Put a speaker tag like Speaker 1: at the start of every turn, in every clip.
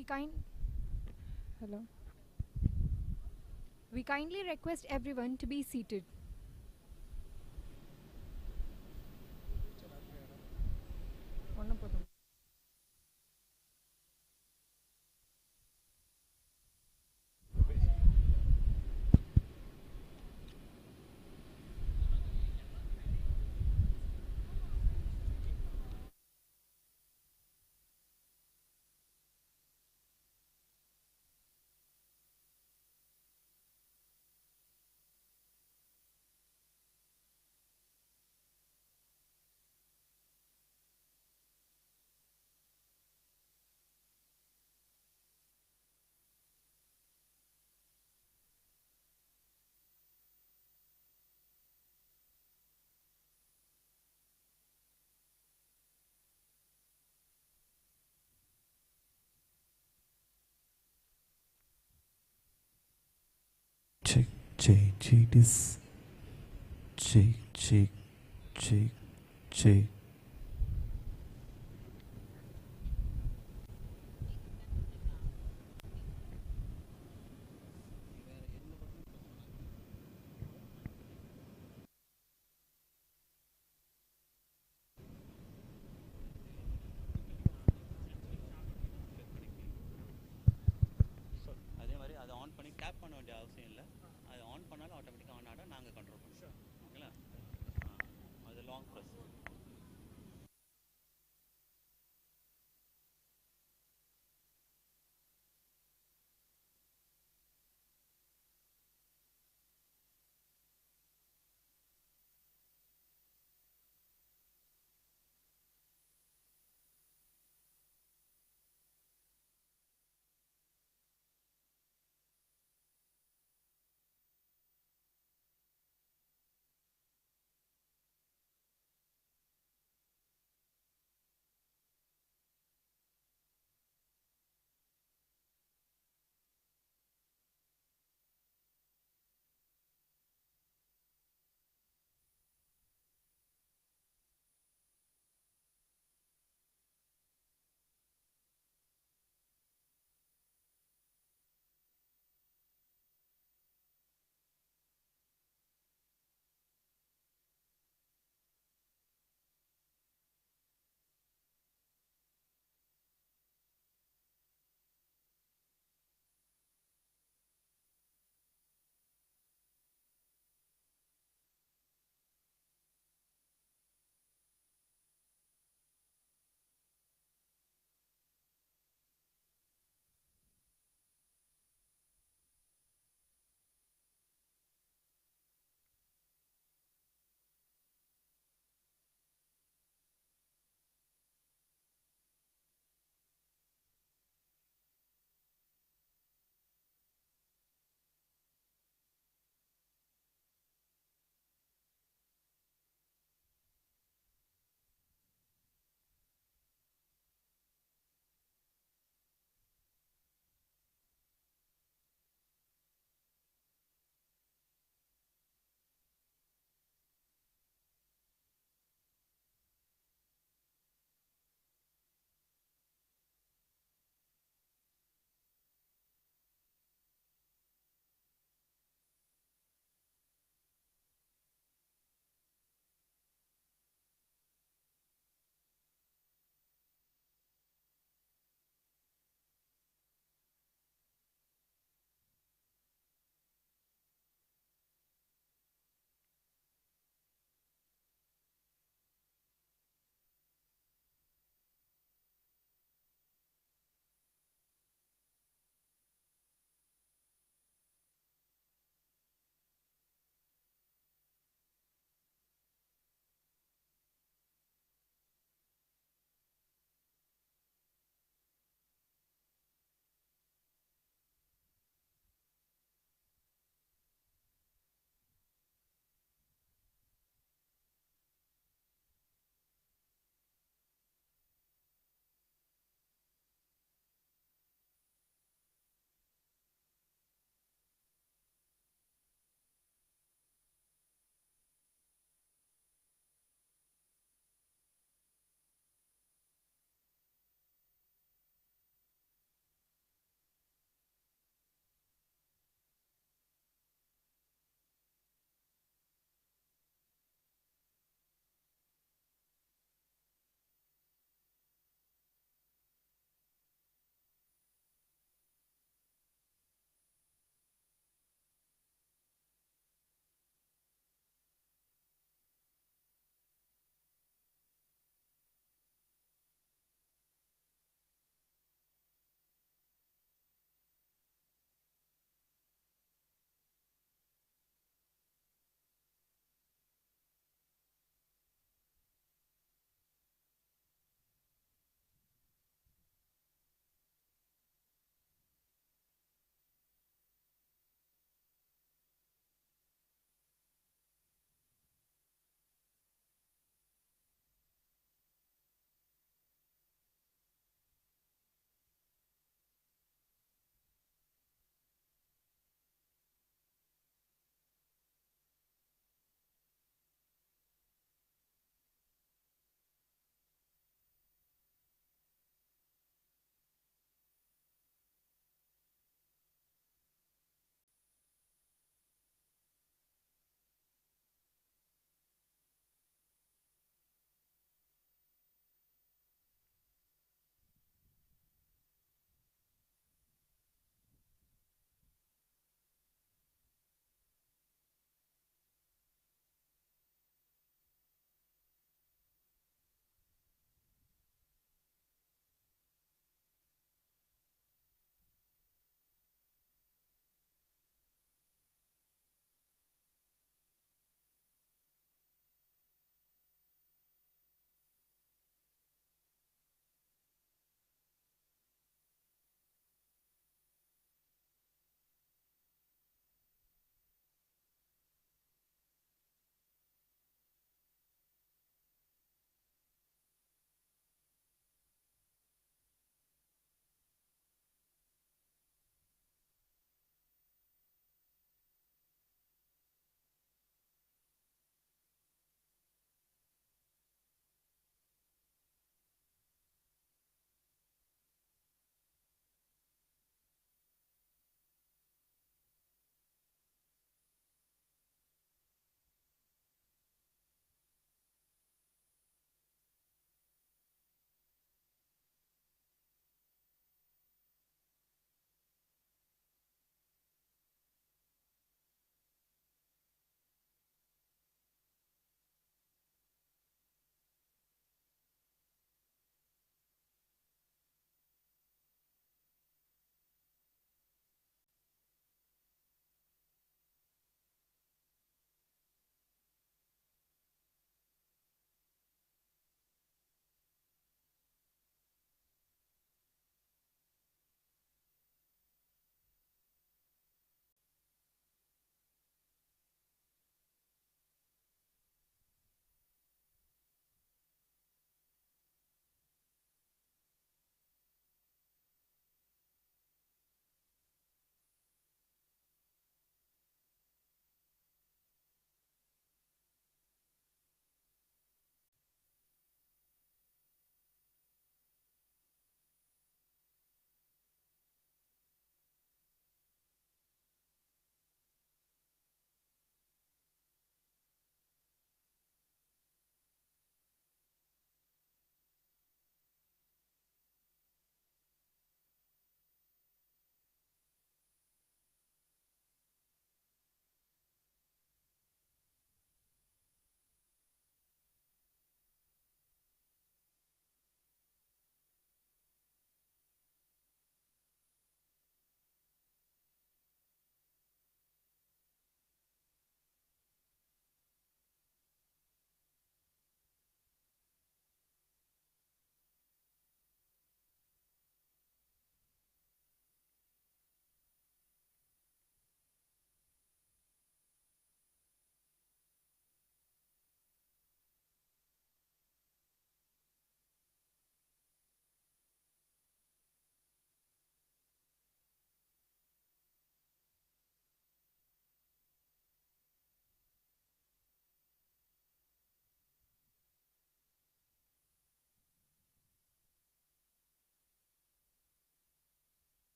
Speaker 1: We kind Hello. We kindly request everyone to be seated.
Speaker 2: Check, check, check this. Check, check, check, check.
Speaker 3: அதே மாதிரி அதை on பண்ணி tape பண்ண வேண்டிய அவசியம் இல்லை. அதை ஆன் பண்ணாலும் ஆட்டோமேட்டிக்காக ஆன் ஆட நாங்கள் கண்ட்ரோல் பண்ணுவோம். ஓகேங்களா? அது long press.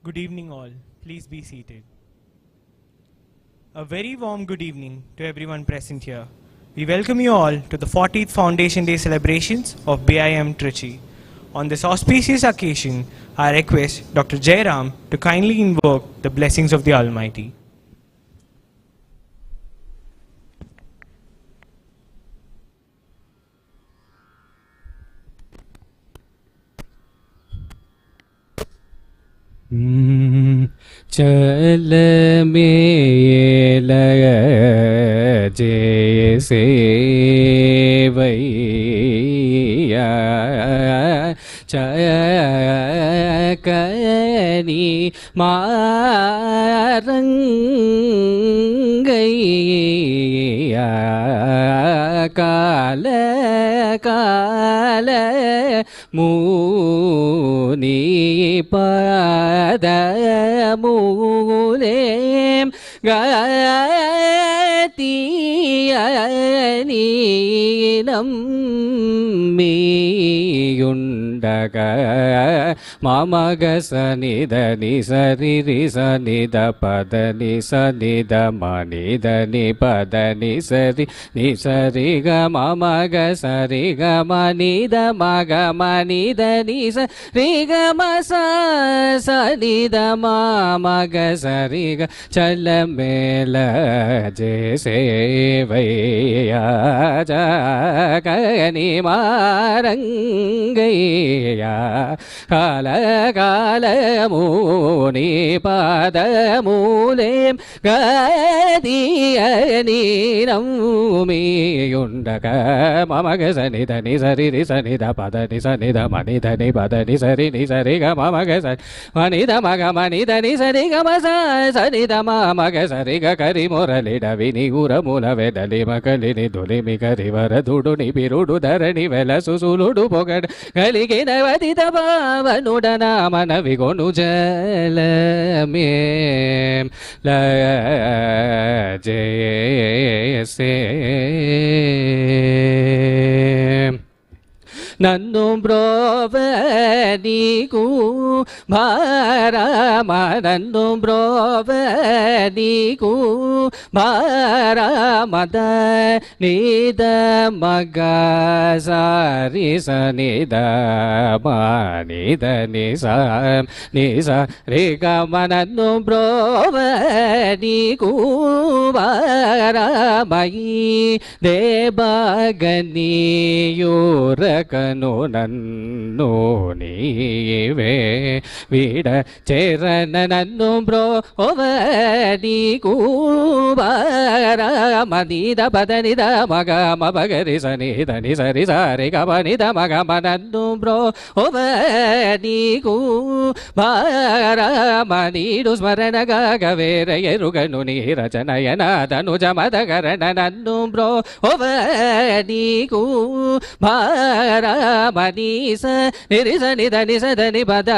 Speaker 4: Good evening all. Please be seated. A very warm good evening to everyone present here. We welcome you all to the 40th Foundation Day celebrations of BIM Trichy. On this auspicious occasion, I request Dr. Jairam to kindly invoke the blessings of the Almighty.
Speaker 5: चल mail जैसे भैया चकनी मारंगैया काल काल मुनि पदमूलें गतियनीनं मीयुण्डक ममग सनिध निसरि सनिध पद निसनिध मनिध निपद निसरि निसरि ग ममग सरि ग मनिध मग मनिध निस रि ग म सनिध मग सरि ग चल मेल जैसे भैया जगनि मारंगैया काल काल मुनि पदमूलें गतियनीनं मीयुण्डक ममग सनिध निसरि सनिध पद निसनिध मनिध निपद निसरि निसरि ग ममग मनिध मग मनिध निसरि ग म सनिध मग सरि ग करि मुरलिड विनि उरमुल वेदलि मकलिनि धुलिमि करिवर दुडु निपिरुडु धरणि वेल सुसुलुडु पोगड కలిగిన వదిత పావనుడన మన విగొను జలమే లజేసే నన్ను బ్రోవ నీకు భారమ నన్ను బ్రోవ నీకు భారమద నిద మగ సారి సనిద మనిద నిస నిస రే గమ నన్ను బ్రోవ నీకు భారమయి దేవగనియూరక నన్ను నీవే వీడ చేరన నన్ను బ్రో ఓవనీకు మనిద పదనిద మగ మగరి సనిద నిసరి సరి గమనిద మగ నన్ను బ్రో ఓవనీకు మనీడు స్మరణ గవేర ఎరుగను నీరచనయన ధనుజ మదగరణ నన్ను బ్రో ఓవనీకు మనీస నిరిస నిధ నిస ధని పద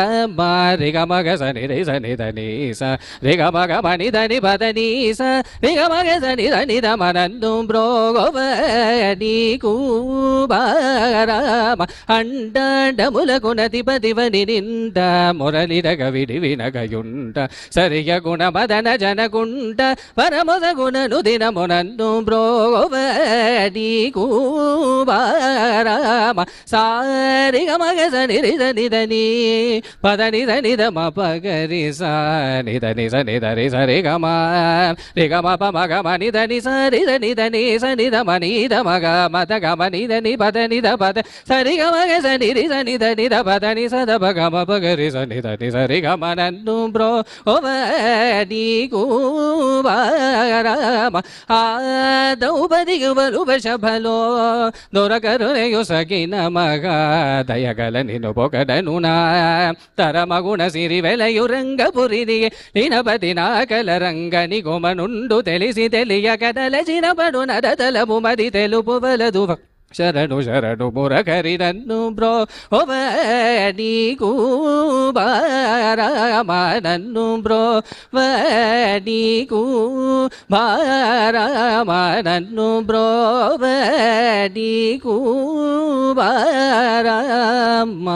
Speaker 5: రి గ మగ స నిరిస నిధ నీస రి గ మగ మని ధని పద నీస రి గ మగ స నిధ నిధ మనందు బ్రోగవ నీకు బారామ అండములకు నతిపతివని నింద మురళిరగ విడి వినగయుండ సరియ గుణ మదన జనకుండ పరమద గుణను దినమునందు బ్రోగవ నీకు బారామ సారి గ మగ స నిరిస నిధ నీ పద నిధ నిధ మ పగరి స నిధ నిస నిధ రి స రి గ మ రి గ మ ప మ గ మ నిధ ని స రి ధ నిధ ని స నిధ మ నిధ మ గ మ ద గ మ నిధ ని పద నిధ పద స రి గ మ గ స ని రి స నిధ నిధ పద ని స ద ప గ మ ప గ రి స నిధ ని స రి గ మ నన్ను బ్రో ఓవ నీకు బారామ ఆదౌపదిగువలు వశభలో దొరకరునయు సగిన మగ దయగల నిను పొగడను నా తరమగుణ సిరి వెలయు రంగపురిది నినపతి నాకల రంగని గుమనుండు తెలిసి తెలియక తలచిన పడు నడతలము మది తెలుపు వలదు శరణు శరణు మురకరి నన్ను బ్రో నీకు బారామ నన్ను బ్రో నీకు బారామ నన్ను బ్రో నీకు బారామ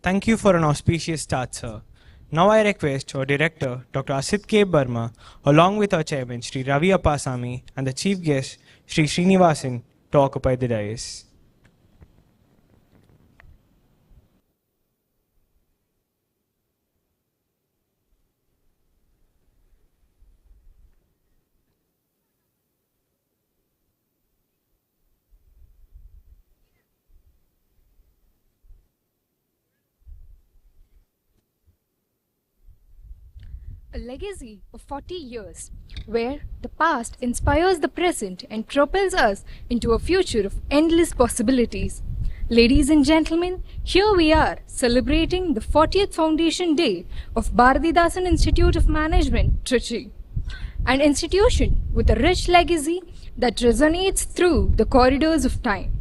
Speaker 4: Thank you for an auspicious start, sir. Now I request our director, Dr. Asit K. Burma, along with our chairman, Sri Ravi Appasamy, and the chief guest, Sri Srinivasan, to occupy the dais.
Speaker 1: A legacy of 40 years, where the past inspires the present and propels us into a future of endless possibilities. Ladies and gentlemen, here we are celebrating the 40th Foundation Day of Bharatidasan Institute of Management, Trichy, an institution with a rich legacy that resonates through the corridors of time.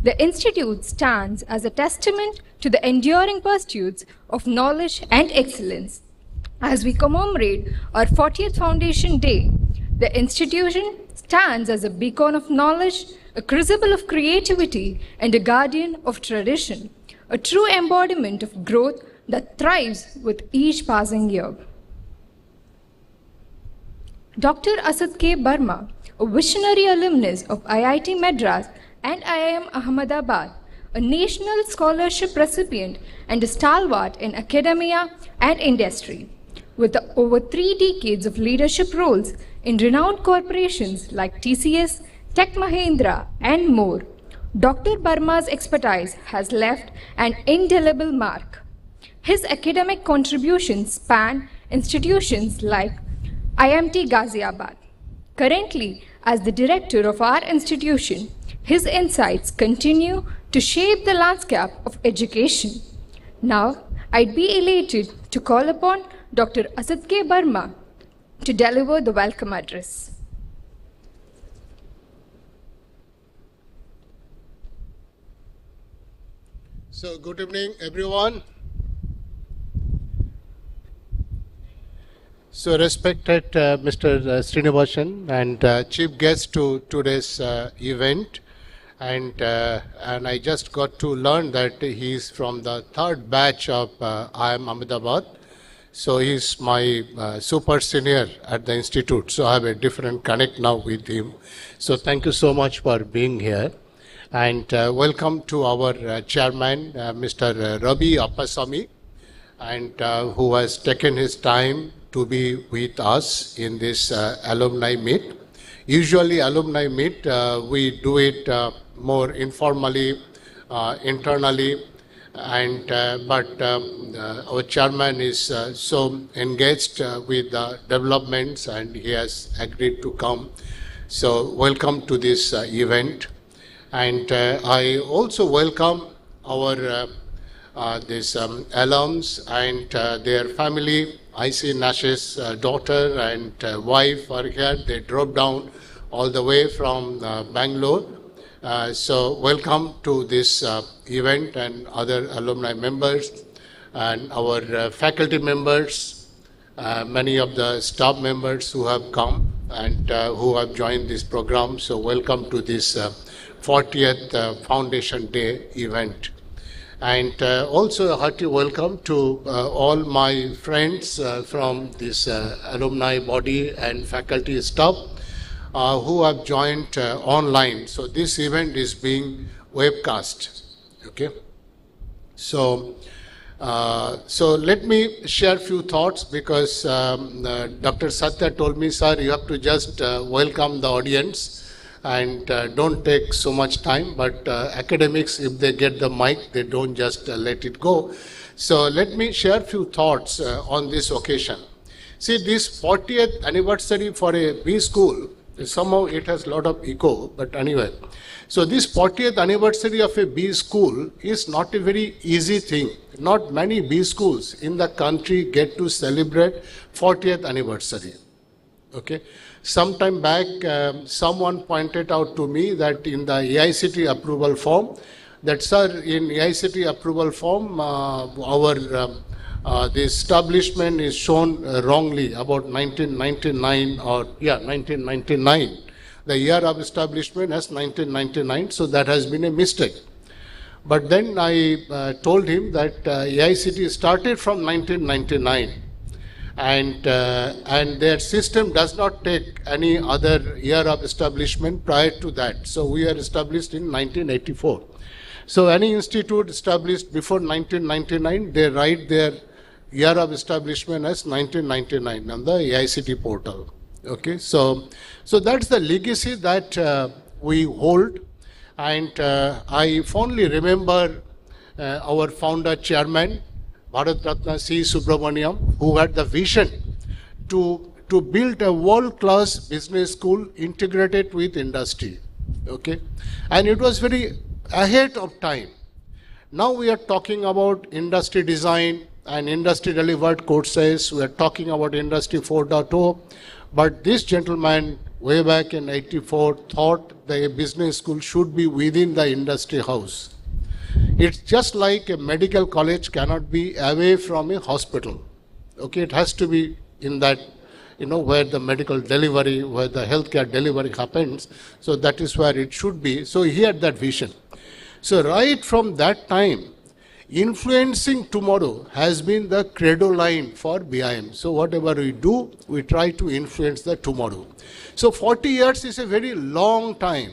Speaker 1: The institute stands as a testament to the enduring pursuits of knowledge and excellence. As we commemorate our 40th Foundation Day, the institution stands as a beacon of knowledge, a crucible of creativity, and a guardian of tradition, a true embodiment of growth that thrives with each passing year. Dr. Asad K. Burma, a visionary alumnus of IIT Madras and IIM Ahmedabad, a national scholarship recipient and a stalwart in academia and industry. With over 3 decades of leadership roles in renowned corporations like TCS, Tech Mahindra, and more, Dr. Burma's expertise has left an indelible mark. His academic contributions span institutions like IMT Ghaziabad. Currently, as the director of our institution, his insights continue to shape the landscape of education. Now, I'd be elated to call upon Dr. Asad K. Burma to deliver the welcome address.
Speaker 6: So, good evening, everyone. So, respected Mr. Srinivasan and chief guest to today's event, and I just got to learn that he is from the third batch of IIM Ahmedabad. So he's my super senior at the institute. So I have a different connect now with him. So thank you so much for being here. And welcome to our chairman, Mr. Ravi Appasamy, and who has taken his time to be with us in this alumni meet. Usually alumni meet, we do it more informally, internally, and but our chairman is so engaged with the developments, and he has agreed to come. So welcome to this event, and I also welcome our these alums and their family. I see Nash's daughter and wife are here. They drove down all the way from Bangalore. So welcome to this event, and other alumni members and our faculty members, many of the staff members who have come and who have joined this program. So welcome to this 40th Foundation Day event. And also a hearty welcome to all my friends from this alumni body and faculty staff who have joined online. So this event is being webcast. Okay. So, so let me share a few thoughts, because Dr. Satya told me, sir, you have to just welcome the audience and don't take so much time. But academics, if they get the mic, they don't just let it go. So let me share a few thoughts on this occasion. See, this 40th anniversary for a B school, somehow it has a lot of echo, but anyway. So this 40th anniversary of a B school is not a very easy thing. Not many B schools in the country get to celebrate 40th anniversary. Okay. Sometime back, someone pointed out to me that in the AICT approval form, that sir, in AICT approval form, the establishment is shown wrongly about 1999 or 1999. The year of establishment as 1999, so that has been a mistake. But then I told him that AICT started from 1999. And their system does not take any other year of establishment prior to that. So we are established in 1984. So any institute established before 1999, they write their year of establishment as 1999 on the AICT portal. Okay, so that's the legacy that we hold. And I fondly remember our founder chairman, Bharat Ratna C. Subramaniam, who had the vision to build a world-class business school integrated with industry. Okay, and it was very ahead of time. Now we are talking about industry design and industry delivered courses. We are talking about industry 4.0. But this gentleman, way back in '84, thought that a business school should be within the industry house. It's just like a medical college cannot be away from a hospital. Okay, it has to be in that, where the medical delivery, where the healthcare delivery happens. So that is where it should be. So he had that vision. So right from that time, influencing tomorrow has been the credo line for BIM. So whatever we do, we try to influence the tomorrow. So 40 years is a very long time.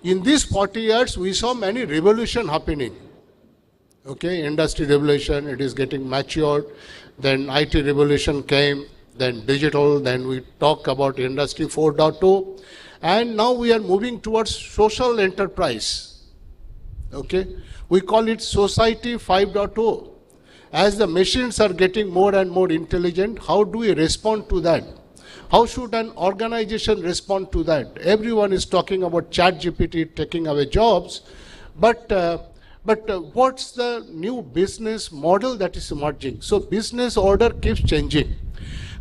Speaker 6: In these 40 years, we saw many revolutions happening. Okay, industry revolution, it is getting matured. Then IT revolution came, then digital, then we talk about industry 4.0. And now we are moving towards social enterprise. Okay, we call it society 5.0. As the machines are getting more and more intelligent, how do we respond to that? How should an organization respond to that? Everyone is talking about ChatGPT taking away jobs, but what's the new business model that is emerging? So business order keeps changing.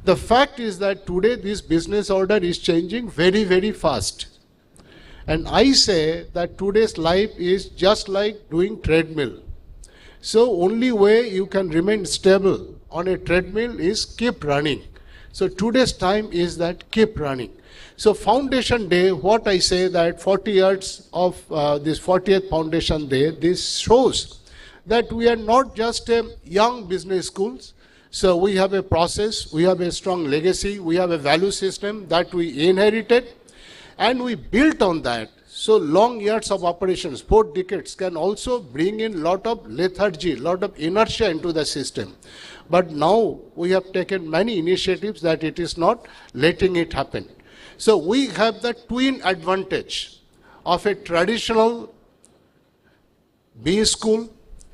Speaker 6: The fact is that today this business order is changing very, very fast. And I say that today's life is just like doing treadmill. So only way you can remain stable on a treadmill is keep running. So today's time is that keep running. So Foundation Day, what I say that 40 years of this 40th Foundation Day, this shows that we are not just a young business schools. So we have a process, we have a strong legacy, we have a value system that we inherited and we built on that. So long years of operations, 4 decades can also bring in lot of lethargy, lot of inertia into the system. But now we have taken many initiatives that it is not letting it happen. So we have the twin advantage of a traditional B school,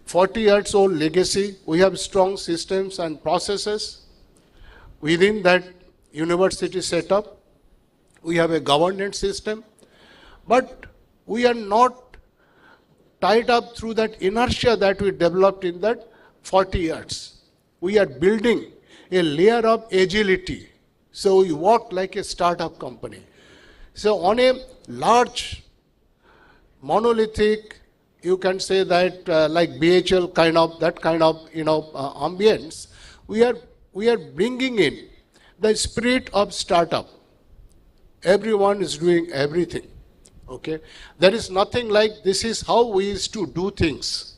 Speaker 6: 40 years old legacy. We have strong systems and processes within that university setup. We have a governance system, but we are not tied up through that inertia that we developed in that 40 years. We are building a layer of agility. So we work like a startup company. So on a large monolithic, you can say that like BHL kind of, that kind of ambience, we are bringing in the spirit of startup. Everyone is doing everything. Okay, there is nothing like this is how we used to do things.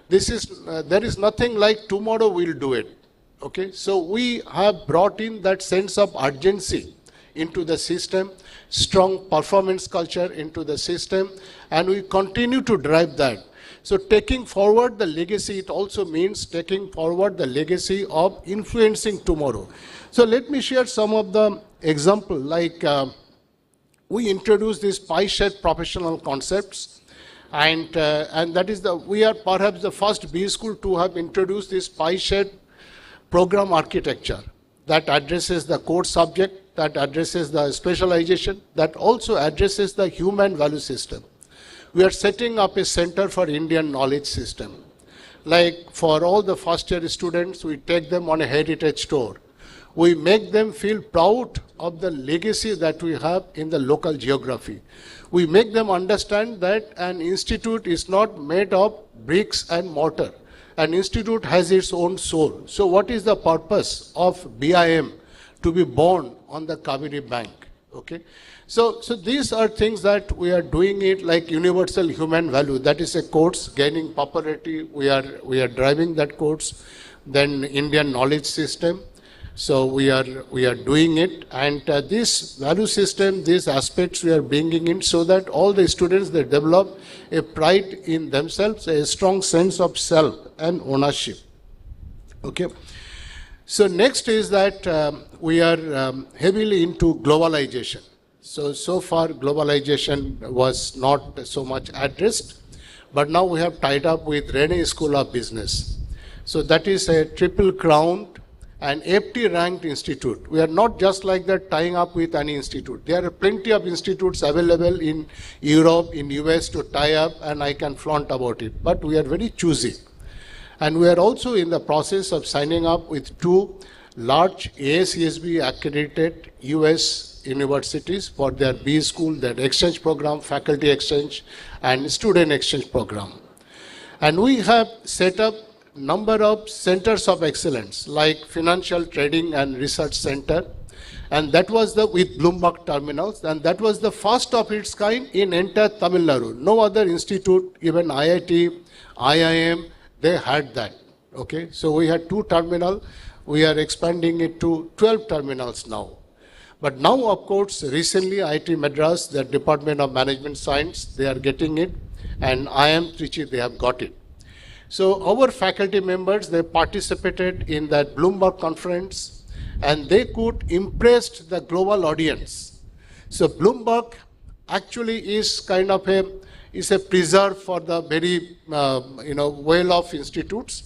Speaker 6: There is nothing like tomorrow we'll do it. Okay, so we have brought in that sense of urgency into the system, strong performance culture into the system, and we continue to drive that. So taking forward the legacy, it also means taking forward the legacy of influencing tomorrow. So let me share some of the example, like we introduced these pie-shaped professional concepts, and that is we are perhaps the first B school to have introduced this pie-shaped program architecture. that addresses the core subject, that addresses the specialization, that also addresses the human value system. We are setting up a center for Indian knowledge system. Like for all the first year students, we take them on a heritage tour. We make them feel proud of the legacy that we have in the local geography. We make them understand that an institute is not made of bricks and mortar. An institute has its own soul. So what is the purpose of BIM to be born on the Kaveri bank? Okay. So these are things that we are doing it like universal human value. That is a course gaining popularity. We are driving that course. Then Indian knowledge system. So we are doing it, and this value system, these aspects we are bringing in so that all the students, they develop a pride in themselves, a strong sense of self and ownership. Okay. So next is that we are heavily into globalization. So far globalization was not so much addressed, but now we have tied up with Rene School of Business. So that is a triple crowned and FT ranked institute. We are not just like that tying up with any institute. There are plenty of institutes available in Europe, in US to tie up, and I can flaunt about it. But we are very choosy. And we are also in the process of signing up with 2 large ASESB accredited US universities for their B school, their exchange program, faculty exchange, and student exchange program. And we have set up number of centers of excellence like Financial Trading and Research Center, and that was with Bloomberg terminals, and that was the first of its kind in entire Tamil Nadu. No other institute, even IIT, IIM, they had that. Okay, so we had 2 terminals. We are expanding it to 12 terminals now. But now, of course, recently IIT Madras, the Department of Management Science, they are getting it, and BIM Trichy, they have got it. So our faculty members, they participated in that Bloomberg conference, and they could impress the global audience. So Bloomberg actually is kind of a preserve for the very well-off institutes,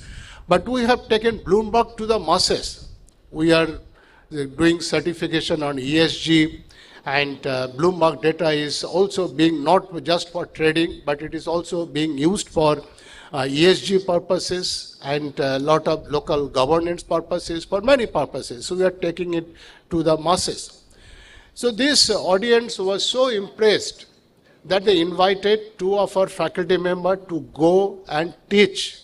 Speaker 6: but we have taken Bloomberg to the masses. We are doing certification on ESG, and Bloomberg data is also being not just for trading, but it is also being used for ESG purposes and a lot of local governance purposes, for many purposes. So we are taking it to the masses. So this audience was so impressed that they invited 2 of our faculty members to go and teach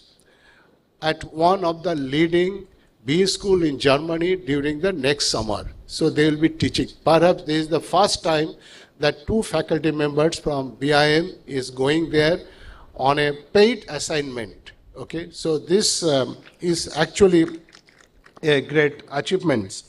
Speaker 6: at one of the leading B school in Germany during the next summer. So they will be teaching. Perhaps this is the first time that 2 faculty members from BIM is going there on a paid assignment. Okay, so this is actually a great achievement.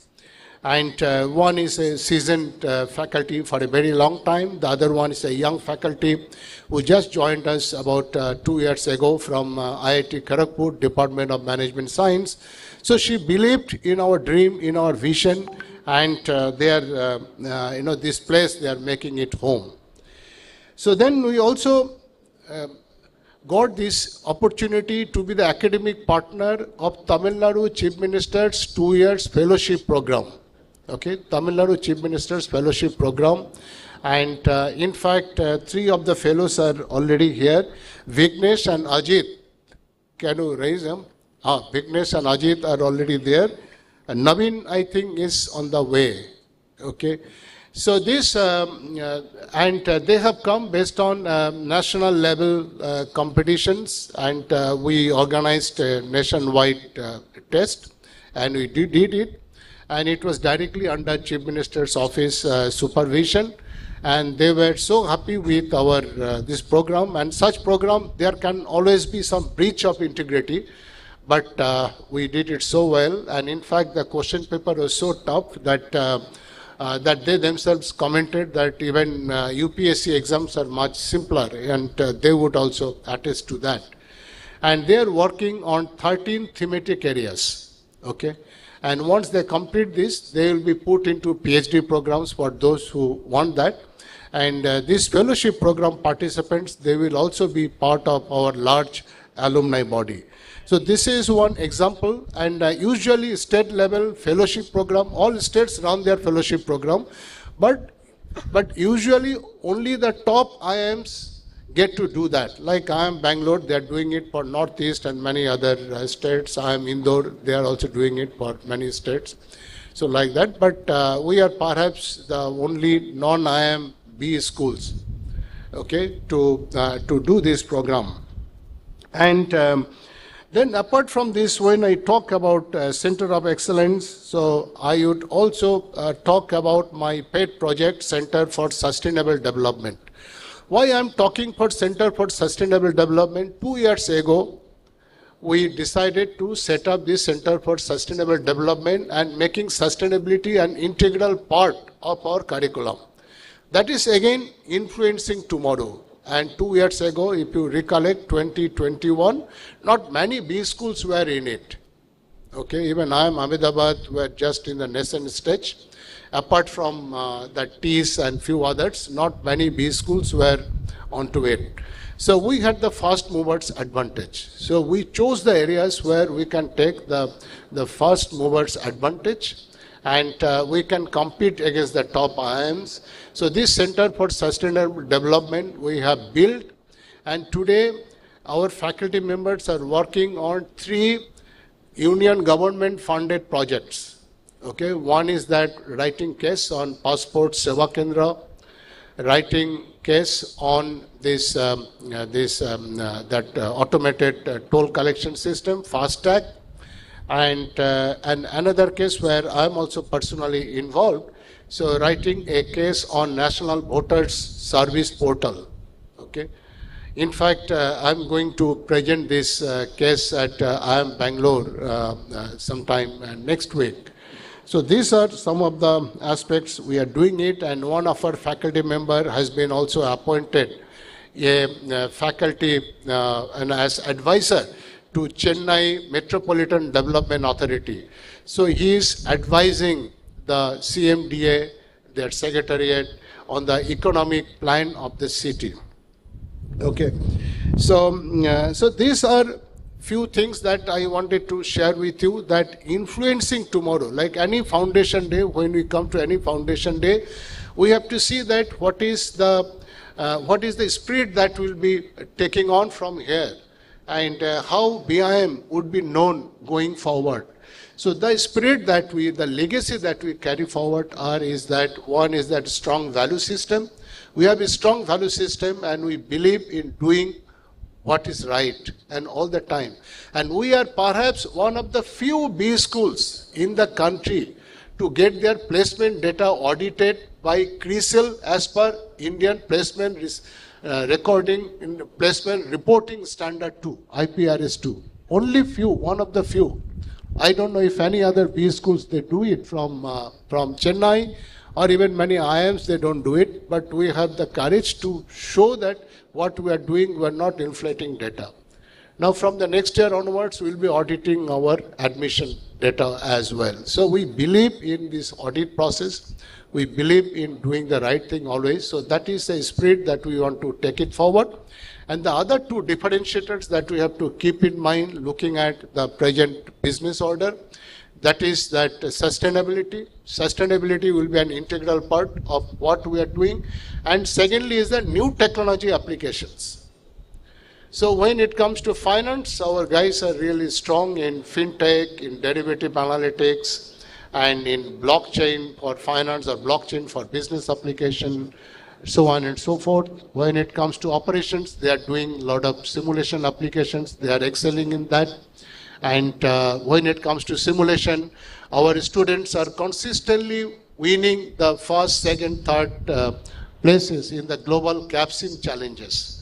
Speaker 6: And one is a seasoned faculty for a very long time. The other one is a young faculty who just joined us about 2 years ago from IIT Kharagpur, Department of Management Science. So she believed in our dream, in our vision, and they are, this place, they are making it home. So then we also got this opportunity to be the academic partner of Tamil Nadu Chief Minister's 2 years fellowship program. Okay, Tamil Nadu Chief Minister's fellowship program. And in fact, 3 of the fellows are already here. Vignesh and Ajit, can you raise them? Vignesh and Ajit are already there. And Naveen, I think, is on the way. Okay. So this, and they have come based on national level competitions, and we organized a nationwide test, and we did it, and it was directly under Chief Minister's office supervision, and they were so happy with our this program. And such program, there can always be some breach of integrity, but we did it so well, and in fact the question paper was so tough that that they themselves commented that even UPSC exams are much simpler, and they would also attest to that. And they are working on 13 thematic areas. Okay, and once they complete this, they will be put into PhD programs for those who want that. And this fellowship program participants, they will also be part of our large alumni body. So this is one example, and usually state level fellowship program, all states run their fellowship program, but usually only the top IIMs get to do that. Like IIM Bangalore, they are doing it for Northeast and many other states. IIM Indore, they are also doing it for many states. So like that, but we are perhaps the only non-IIM B schools, okay, to do this program. And then apart from this, when I talk about Center of Excellence, so I would also talk about my pet project, Center for Sustainable Development. Why I'm talking for Center for Sustainable Development? 2 years ago, we decided to set up this Center for Sustainable Development and making sustainability an integral part of our curriculum. That is again influencing tomorrow. And 2 years ago, if you recollect, 2021, not many B schools were in it. Okay, even IIM Ahmedabad were just in the nascent stage. Apart from the T's and few others, not many B schools were onto it. So we had the fast movers advantage. So we chose the areas where we can take the fast movers advantage, and we can compete against the top IIMs. So this Center for Sustainable Development we have built, and today our faculty members are working on 3 union government funded projects. Okay, one is that writing case on Passport Seva Kendra, writing case on this automated toll collection system, FASTag, and another case where I'm also personally involved. So writing a case on National Voters Service Portal. Okay, in fact, I'm going to present this case at IIM Bangalore sometime next week. So these are some of the aspects we are doing it, and one of our faculty member has been also appointed a faculty and as advisor to Chennai Metropolitan Development Authority. So he is advising the CMDA, their secretariat, on the economic plan of the city. Okay, so so these are few things that I wanted to share with you, that influencing tomorrow, like any foundation day, when we come to any foundation day, we have to see that what is the spirit that will be taking on from here, and how BIM would be known going forward. So the spirit that the legacy that we carry forward is that one is that strong value system. We have a strong value system, and we believe in doing what is right and all the time. And we are perhaps one of the few B schools in the country to get their placement data audited by CRISIL as per Indian Placement Placement Reporting Standard 2, IPRS 2. Only few, one of the few. I don't know if any other B schools, they do it from Chennai, or even many IIMs, they don't do it, but we have the courage to show that what we are doing, we are not inflating data. Now from the next year onwards, we will be auditing our admission data as well. So we believe in this audit process. We believe in doing the right thing always. So that is the spirit that we want to take it forward. And the other 2 differentiators that we have to keep in mind looking at the present business order, that is that sustainability. Sustainability will be an integral part of what we are doing. And secondly is the new technology applications. So when it comes to finance, our guys are really strong in fintech, in derivative analytics, and in blockchain for finance or blockchain for business application, so on and so forth. When it comes to operations, they are doing a lot of simulation applications. They are excelling in that. And when it comes to simulation, our students are consistently winning the first, second, third places in the global CAPSIM challenges.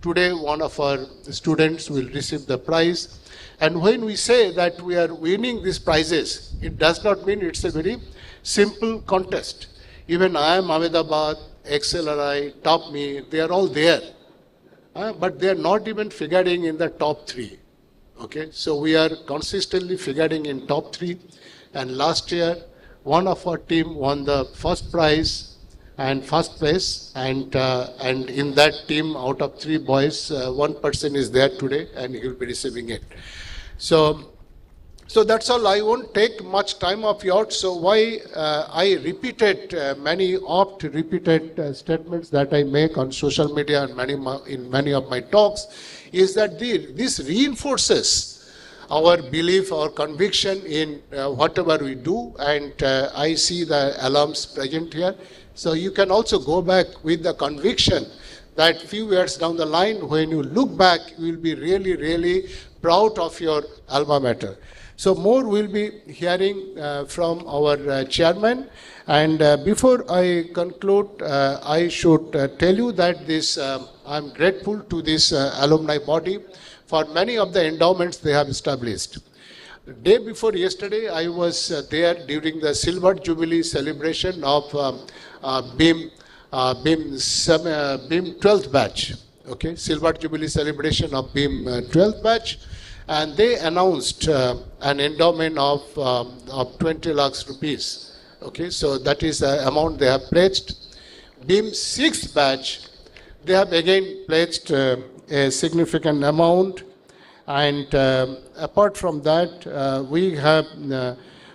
Speaker 6: Today, one of our students will receive the prize. And when we say that we are winning these prizes, it does not mean it's a very simple contest. Even IIM Ahmedabad, XLRI, TopMe, they are all there. But they are not even figuring in the top 3. Okay, so we are consistently figuring in top 3. And last year, one of our team won the first prize and first place, and in that team, out of 3 boys, one person is there today, and he will be receiving it. So that's all. I won't take much time of yours. So why I repeated many repeated statements that I make on social media and in many of my talks is that this reinforces our belief, our conviction in whatever we do, and I see the alums present here. So you can also go back with the conviction that few years down the line, when you look back, you will be really, really proud of your alma mater. So more will be hearing from our chairman. And before I conclude, I should tell you that I'm grateful to this alumni body for many of the endowments they have established. The day before yesterday, I was there during the Silver Jubilee celebration of BIM 12th batch. Okay, Silver Jubilee celebration of BIM 12th batch. And they announced an endowment of 20 lakhs rupees. Okay, so that is the amount they have pledged. BIM 6th batch, they have again pledged a significant amount. And apart from that, we have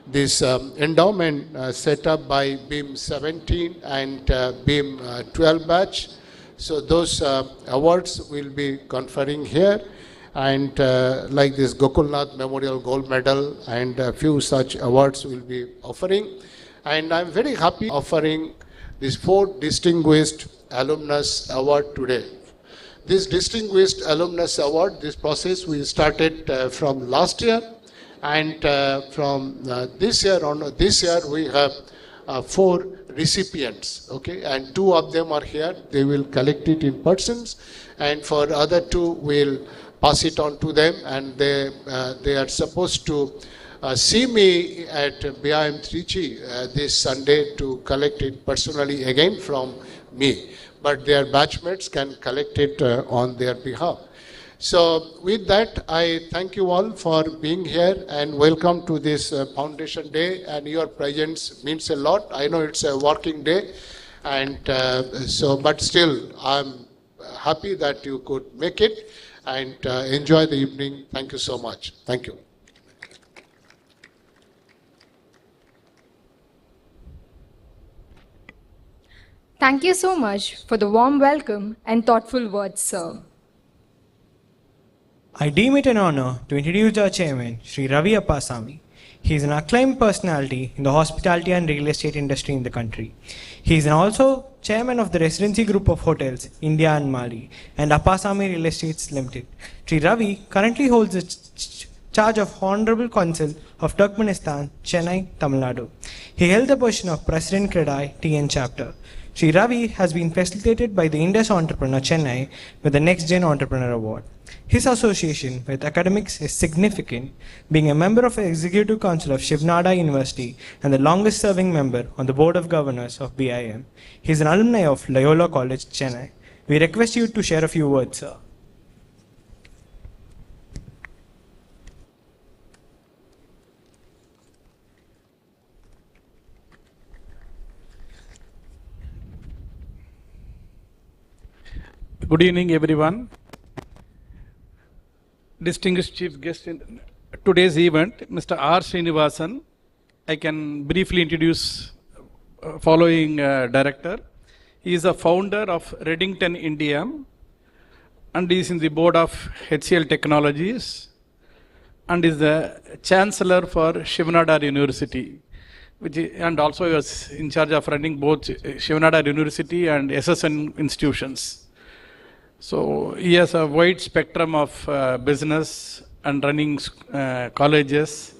Speaker 6: this endowment set up by BIM 17 and BIM 12 batch. So those awards will be conferring here. And like this Gokulnath Memorial Gold Medal and a few such awards will be offering. And I'm very happy offering this 4 Distinguished Alumnus Award today. This Distinguished Alumnus Award, this process we started from last year, and from this year we have 4 recipients, okay, and 2 of them are here. They will collect it in persons, and for other 2 we'll pass it on to them, and they are supposed to see me at BIM Trichy this Sunday to collect it personally again from me. But their batchmates can collect it on their behalf. So with that, I thank you all for being here and welcome to this Foundation Day, and your presence means a lot. I know it's a working day, and but still I'm happy that you could make it, and enjoy the evening. Thank you so much. Thank you.
Speaker 1: Thank you so much for the warm welcome and thoughtful words, sir.
Speaker 4: I deem it an honor to introduce our chairman, Sri Ravi Appasamy. He is an acclaimed personality in the hospitality and real estate industry in the country. He is also chairman of the Residency Group of Hotels, India and Mali, and Appasamy Real Estates Limited. Sri Ravi currently holds the charge of Honorable Consul of Turkmenistan, Chennai, Tamil Nadu. He held the position of President Credai TN Chapter. Sri Ravi has been facilitated by the Indus Entrepreneur Chennai with the Next Gen Entrepreneur Award. His association with academics is significant, being a member of the Executive Council of Shivnada University and the longest serving member on the Board of Governors of BIM. He is an alumni of Loyola College, Chennai. We request you to share a few words, sir.
Speaker 7: Good evening, everyone. Distinguished chief guest in today's event, Mr. R. Srinivasan. I can briefly introduce following director. He is a founder of Reddington India, and is in the board of HCL Technologies, and is the chancellor for Shivnada University, and also he was in charge of running both Shivnada University and SSN institutions. So he has a wide spectrum of business and running colleges,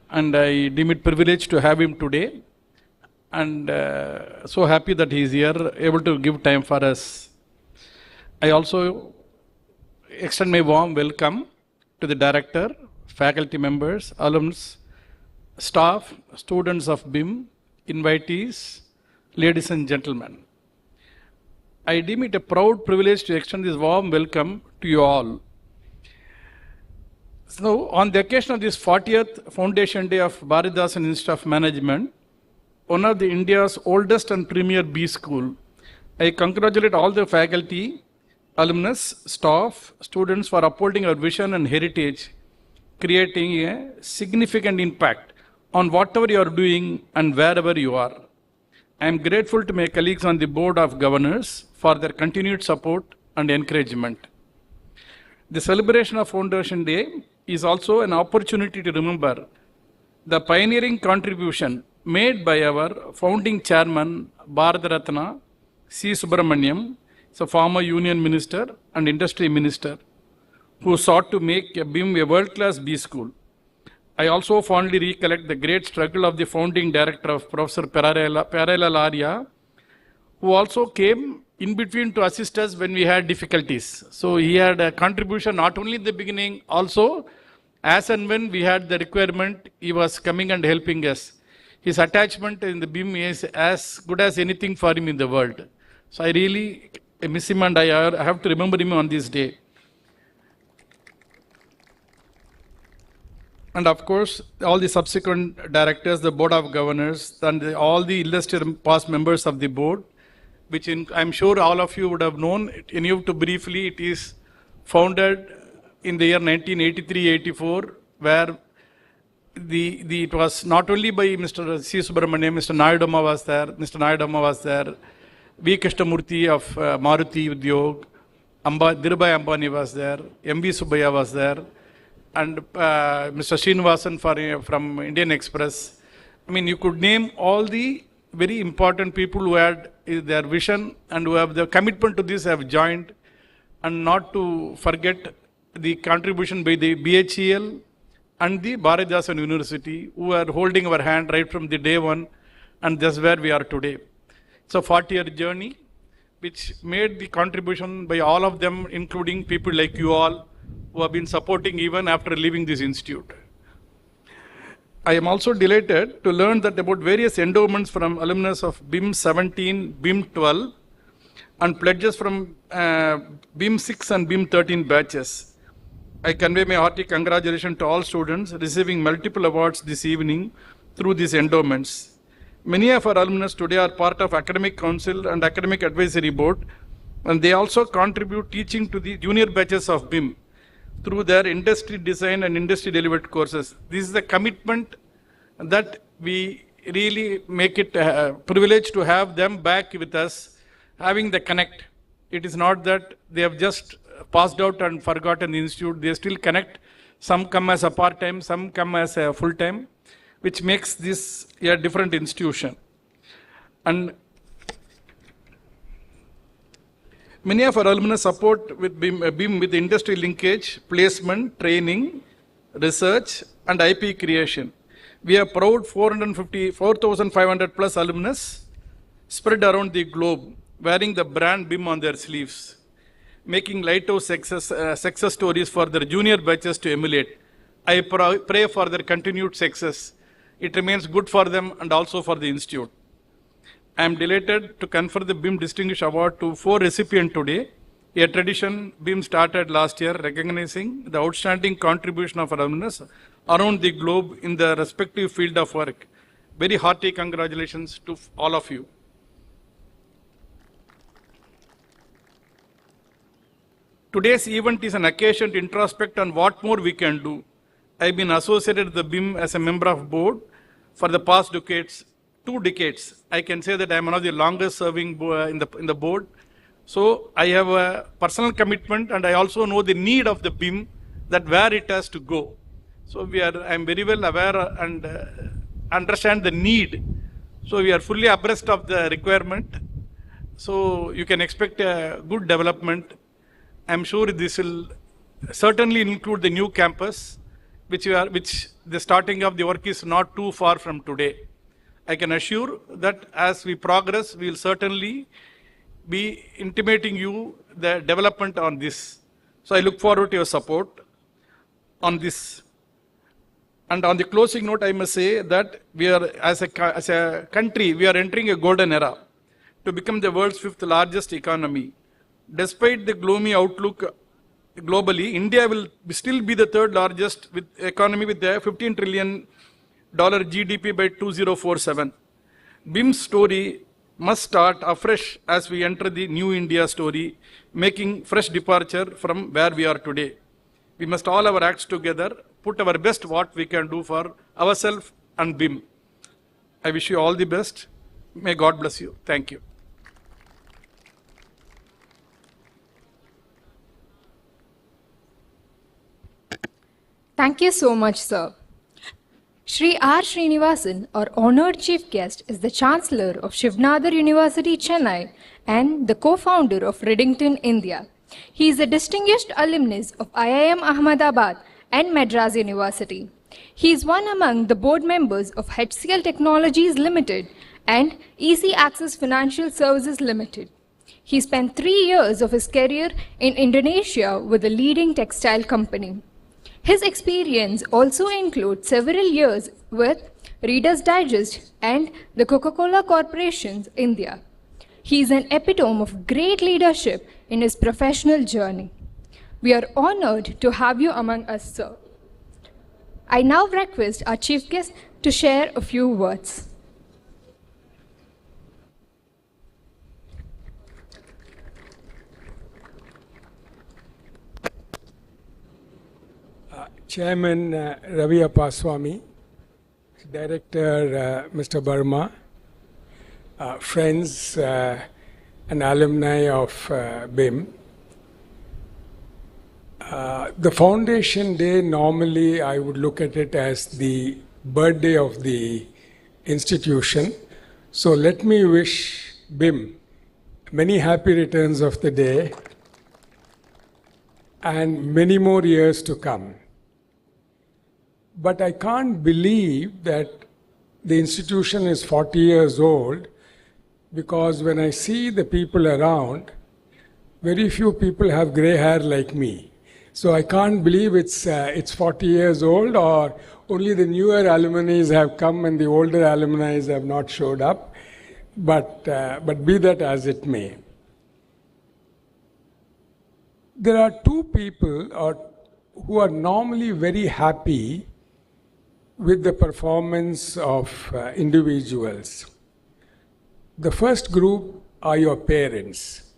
Speaker 7: and I deem it privilege to have him today, and so happy that he is here, able to give time for us. I also extend my warm welcome to the director, faculty members, alums, staff, students of BIM, invitees, ladies and gentlemen. I deem it a proud privilege to extend this warm welcome to you all. So, on the occasion of this 40th Foundation Day of Bharatdasan Institute of Management, one of the India's oldest and premier B school. I congratulate all the faculty, alumnus, staff, students for upholding our vision and heritage, creating a significant impact on whatever you are doing and wherever you are. I am grateful to my colleagues on the Board of Governors for their continued support and encouragement. The celebration of Foundation Day is also an opportunity to remember the pioneering contribution made by our founding chairman, Bharat Ratna, C. Subramaniam, a former union minister and industry minister, who sought to make BIM a world-class B school. I also fondly recollect the great struggle of the founding director of Professor Parallel Arya, who also came in between to assist us when we had difficulties. So he had a contribution not only in the beginning, also as and when we had the requirement, he was coming and helping us. His attachment in the BIM is as good as anything for him in the world. So I really miss him, and I have to remember him on this day. And of course, all the subsequent directors, the Board of Governors, and all the illustrious past members of the board, which I'm sure all of you would have known. Anyway, to briefly, it is founded in the year 1983-84, where it was not only by Mr. C. Subramaniam, Mr. Nayudama was there, V. Krishnamurthy of Maruti Udyog, Dhirubhai Ambani was there, M.V. Subbaiah was there, and Mr. Srinivasan from Indian Express. I mean, you could name all the very important people who had their vision and who have the commitment to this have joined, and not to forget the contribution by the BHEL and the Bharatdasan University, who are holding our hand right from the day one, and that's where we are today. It's a 40-year journey, which made the contribution by all of them, including people like you all, who have been supporting even after leaving this institute. I am also delighted to learn that about various endowments from alumnus of BIM 17, BIM 12, and pledges from BIM 6 and BIM 13 batches. I convey my hearty congratulations to all students receiving multiple awards this evening through these endowments. Many of our alumnus today are part of Academic Council and Academic Advisory Board, and they also contribute teaching to the junior batches of BIM through their industry design and industry delivered courses. This is the commitment that we really make it a privilege to have them back with us, having the connect. It is not that they have just passed out and forgotten the institute. They still connect. Some come as a part-time, some come as a full-time, which makes this a different institution. And many of our alumni support with BIM with industry linkage, placement, training, research, and IP creation. We are proud 4,500 plus alumnus spread around the globe, wearing the brand BIM on their sleeves, making lighthouse success stories for their junior batches to emulate. I pray for their continued success. It remains good for them and also for the institute. I am delighted to confer the BIM Distinguished Award to 4 recipients today. A tradition BIM started last year, recognizing the outstanding contribution of our alumnus around the globe in the respective field of work. Very hearty congratulations to all of you. Today's event is an occasion to introspect on what more we can do. I've been associated with the BIM as a member of board for the past 2 decades. I can say that I am one of the longest serving in the board. So I have a personal commitment, and I also know the need of the BIM, that where it has to go. So I am very well aware and understand the need. So we are fully abreast of the requirement. So you can expect a good development. I am sure this will certainly include the new campus, which the starting of the work is not too far from today. I can assure that as we progress, we will certainly be intimating you the development on this. So I look forward to your support on this. And on the closing note, I must say that we are, as a country, we are entering a golden era to become the world's 5th largest economy. Despite the gloomy outlook globally, India will still be the 3rd largest economy with a $15 trillion GDP by 2047. BIM's story must start afresh as we enter the new India story, making fresh departure from where we are today. We must all our acts together, put our best what we can do for ourselves and BIM. I wish you all the best. May God bless you. Thank you.
Speaker 1: Thank you so much, sir. Shri R. Srinivasan, our honored chief guest, is the Chancellor of Shivnadar University, Chennai, and the co-founder of Reddington, India. He is a distinguished alumnus of IIM Ahmedabad and Madras University. He is one among the board members of HCL Technologies Limited and EC Access Financial Services Limited. He spent 3 years of his career in Indonesia with a leading textile company. His experience also includes several years with Reader's Digest and the Coca-Cola Corporation's India. He is an epitome of great leadership in his professional journey. We are honored to have you among us, sir. I now request our chief guest to share a few words.
Speaker 8: Chairman Ravi Appaswamy, Director Mr. Burma, friends and alumni of BIM. The foundation day, normally I would look at it as the birthday of the institution. So let me wish BIM many happy returns of the day and many more years to come. But I can't believe that the institution is 40 years old, because when I see the people around, very few people have gray hair like me. So I can't believe it's 40 years old, or only the newer alumni have come and the older alumni have not showed up. But be that as it may. There are two people who are normally very happy with the performance of individuals. The first group are your parents.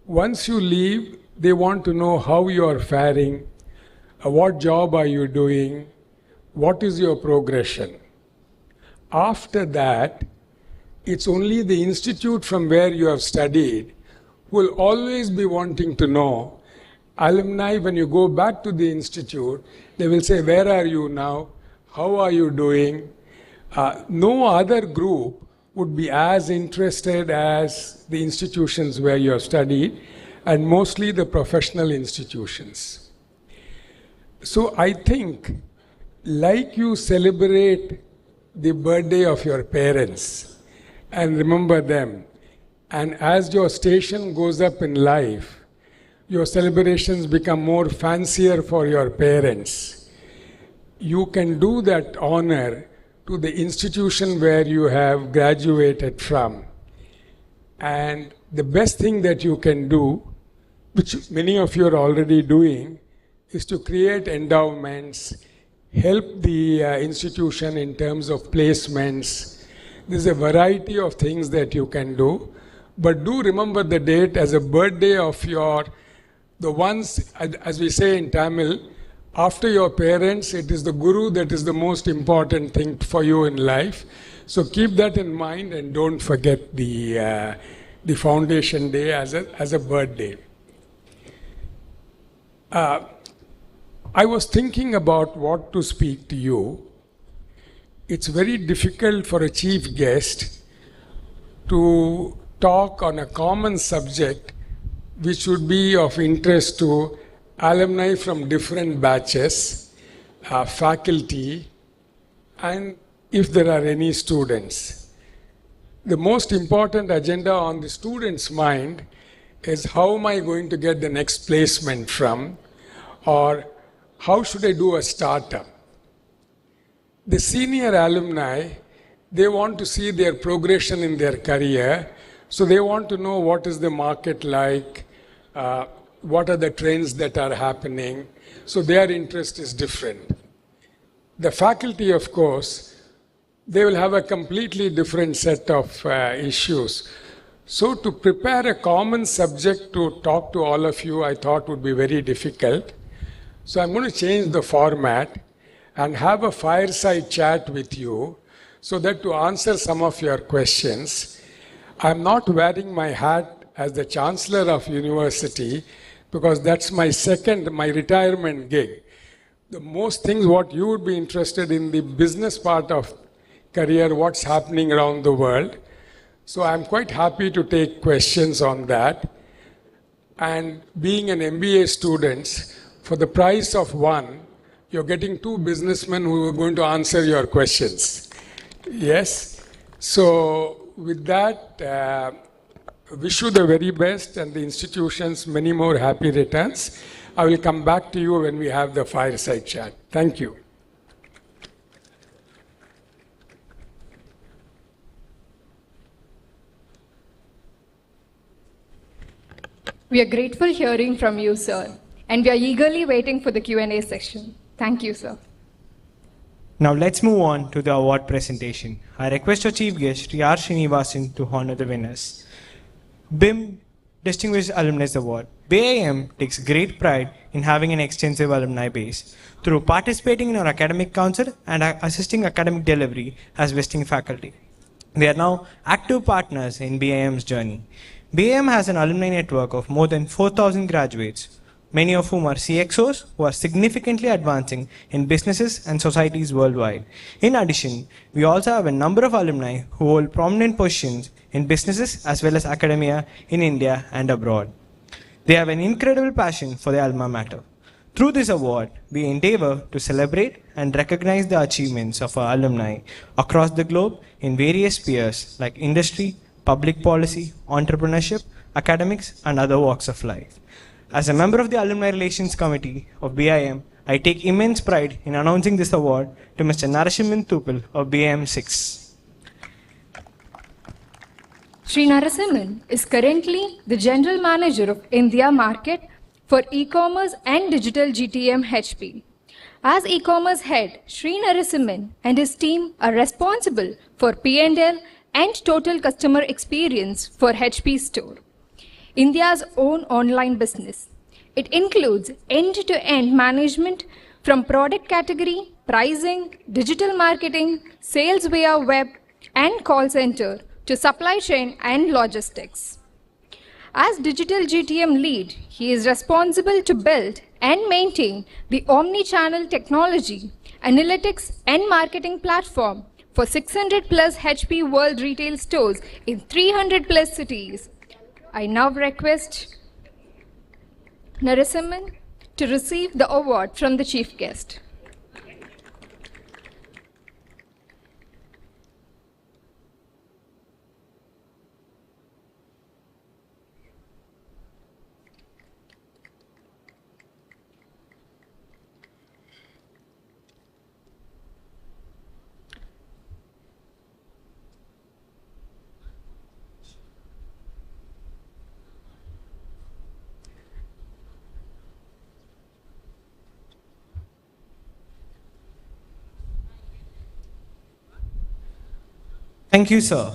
Speaker 8: Once you leave, they want to know how you are faring, what job are you doing, what is your progression. After that, it's only the institute from where you have studied who will always be wanting to know. Alumni, when you go back to the institute, they will say, where are you now? How are you doing? No other group would be as interested as the institutions where you have studied, and mostly the professional institutions. So I think, like you celebrate the birthday of your parents and remember them, and as your station goes up in life, your celebrations become more fancier for your parents. You can do that honor to the institution where you have graduated from. And the best thing that you can do, which many of you are already doing, is to create endowments, help the institution in terms of placements. There's a variety of things that you can do, but do remember the date as a birthday of the ones, as we say in Tamil, after your parents, it is the guru that is the most important thing for you in life. So keep that in mind and don't forget the foundation day as a birthday. I was thinking about what to speak to you. It's very difficult for a chief guest to talk on a common subject which would be of interest to alumni from different batches, faculty, and if there are any students. The most important agenda on the student's mind is how am I going to get the next placement from, or how should I do a startup. The senior alumni, they want to see their progression in their career, so they want to know what is the market like, what are the trends that are happening, so their interest is different. The faculty, of course, they will have a completely different set of issues. So to prepare a common subject to talk to all of you, I thought would be very difficult. So I'm going to change the format and have a fireside chat with you so that to answer some of your questions, I'm not wearing my hat as the Chancellor of University because that's my retirement gig. The most things what you would be interested in the business part of career, what's happening around the world. So I'm quite happy to take questions on that. And being an MBA student, for the price of one, you're getting two businessmen who are going to answer your questions. Yes? So with that, wish you the very best and the institutions many more happy returns. I will come back to you when we have the fireside chat. Thank you.
Speaker 1: We are grateful hearing from you, sir, and we are eagerly waiting for the Q&A section. Thank you, sir.
Speaker 4: Now let's move on to the award presentation. I request our chief guest, Sri R. Srinivasan, to honor the winners. BIM Distinguished Alumnus Award. BIM takes great pride in having an extensive alumni base. Through participating in our academic council and assisting academic delivery as visiting faculty, they are now active partners in BIM's journey. BIM has an alumni network of more than 4,000 graduates, many of whom are CXOs who are significantly advancing in businesses and societies worldwide. In addition, we also have a number of alumni who hold prominent positions in businesses as well as academia in India and abroad. They have an incredible passion for the alma mater. Through this award, we endeavor to celebrate and recognize the achievements of our alumni across the globe in various spheres like industry, public policy, entrepreneurship, academics, and other walks of life. As a member of the Alumni Relations Committee of BIM, I take immense pride in announcing this award to Mr. Narasimhan Tupil of BIM 6.
Speaker 1: Sri Narasimhan is currently the General Manager of India Market for E-Commerce and Digital GTM HP. As E-Commerce Head, Sri Narasimhan and his team are responsible for P&L and total customer experience for HP Store, India's own online business. It includes end-to-end management from product category, pricing, digital marketing, sales via web and call center to supply chain and logistics. As Digital GTM lead, he is responsible to build and maintain the omni-channel technology, analytics and marketing platform for 600 plus HP World retail stores in 300 plus cities. I now request Narasimhan to receive the award from the chief guest.
Speaker 4: Thank you, sir.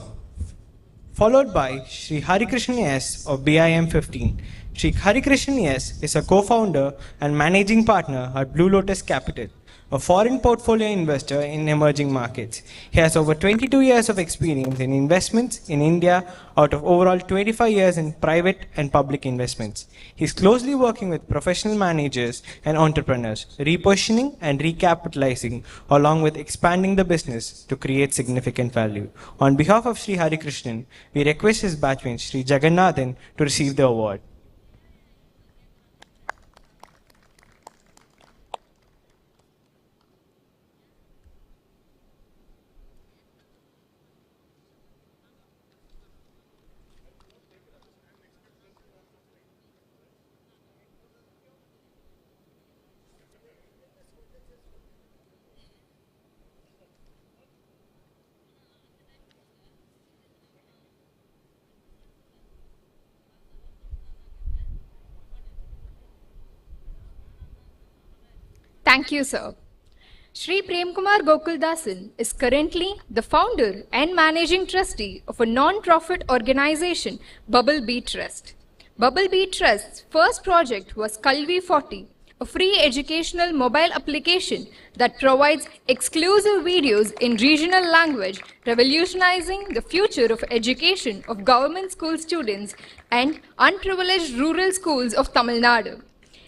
Speaker 4: Followed by Sri Harikrishnan S of BIM 15. Sri Harikrishnan S is a co-founder and managing partner at Blue Lotus Capital, a foreign portfolio investor in emerging markets. He has over 22 years of experience in investments in India out of overall 25 years in private and public investments. He is closely working with professional managers and entrepreneurs, repositioning and recapitalizing along with expanding the business to create significant value. On behalf of Sri Harikrishnan, we request his batchmate Sri Jagannathan to receive the award.
Speaker 1: Thank you, sir. Shri Premkumar Gokuldasan is currently the founder and managing trustee of a non-profit organization, Bubble Bee Trust. Bubble Bee Trust's first project was Kalvi 40, a free educational mobile application that provides exclusive videos in regional language, revolutionizing the future of education of government school students and unprivileged rural schools of Tamil Nadu.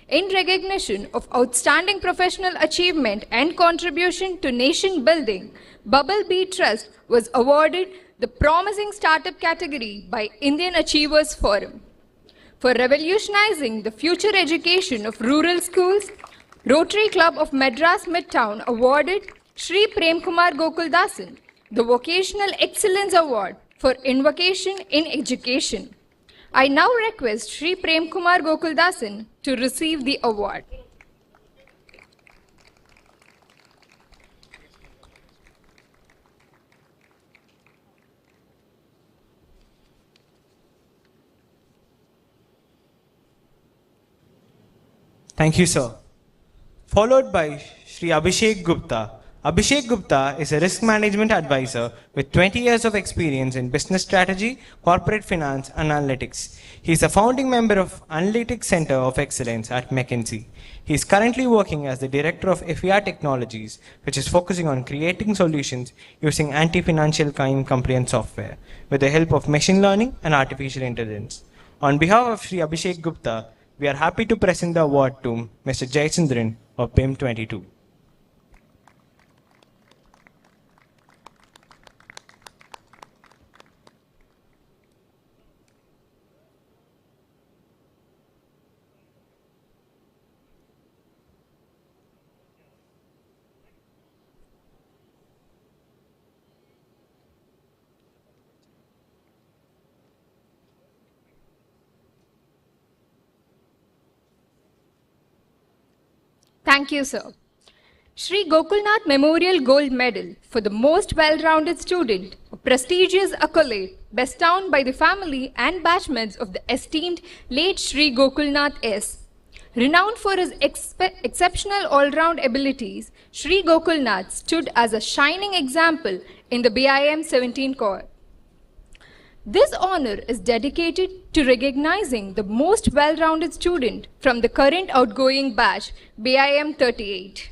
Speaker 1: In recognition of outstanding professional achievement and contribution to nation building, Bubble Bee Trust was awarded the Promising Startup category by Indian Achievers Forum. For revolutionizing the future education of rural schools, Rotary Club of Madras Midtown awarded Shri Premkumar Gokuldasan the Vocational Excellence Award for Invocation in Education. I now request Shri Premkumar Gokuldasan to receive the award.
Speaker 4: Thank you, sir. Followed by Shri Abhishek Gupta. Abhishek Gupta is a risk management advisor with 20 years of experience in business strategy, corporate finance, and analytics. He is a founding member of Analytics Center of Excellence at McKinsey. He is currently working as the director of FER Technologies, which is focusing on creating solutions using anti-financial crime compliance software with the help of machine learning and artificial intelligence. On behalf of Shri Abhishek Gupta, we are happy to present the award to Mr. Jayachandran of BIM 22.
Speaker 1: Thank you, sir. Shri Gokulnath Memorial Gold Medal for the most well-rounded student, a prestigious accolade bestowed by the family and batchmates of the esteemed late Shri Gokulnath S. Renowned for his exceptional all-round abilities, Shri Gokulnath stood as a shining example in the BIM 17 Corps. This honor is dedicated to recognizing the most well-rounded student from the current outgoing batch, BIM 38.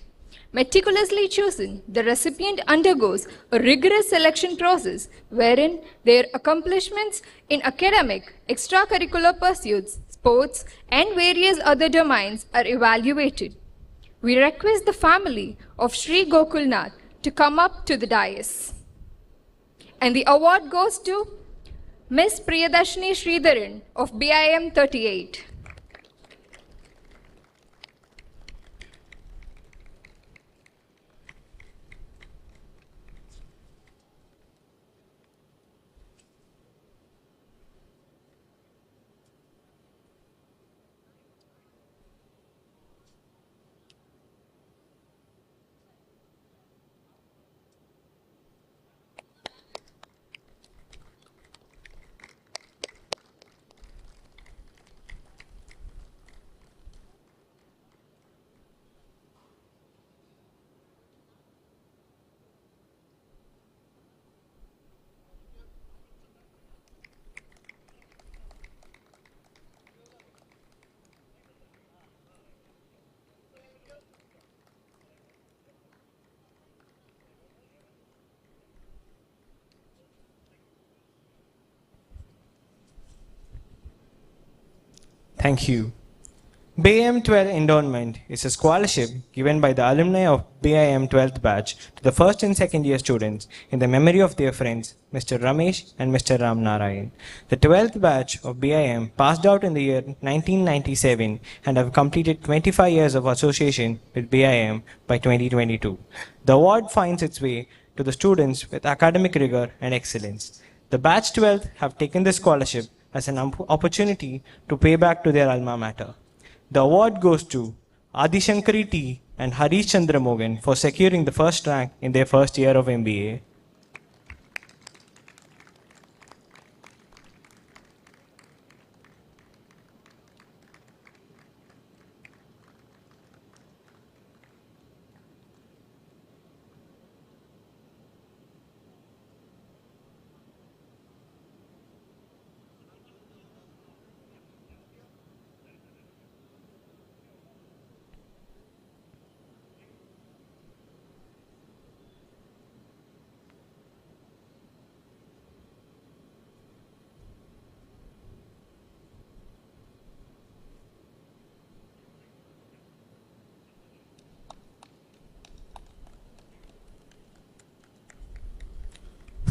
Speaker 1: Meticulously chosen, the recipient undergoes a rigorous selection process wherein their accomplishments in academic, extracurricular pursuits, sports, and various other domains are evaluated. We request the family of Shri Gokulnath to come up to the dais. And the award goes to Ms. Priyadashini Sridharan of BIM 38.
Speaker 4: Thank you. BIM 12 Endowment is a scholarship given by the alumni of BIM 12th batch to the first and second year students in the memory of their friends, Mr. Ramesh and Mr. Ram Narayan. The 12th batch of BIM passed out in the year 1997 and have completed 25 years of association with BIM by 2022. The award finds its way to the students with academic rigor and excellence. The batch 12 have taken this scholarship as an opportunity to pay back to their alma mater. The award goes to Adi Shankari T and Harish Chandra Mogan for securing the first rank in their first year of MBA.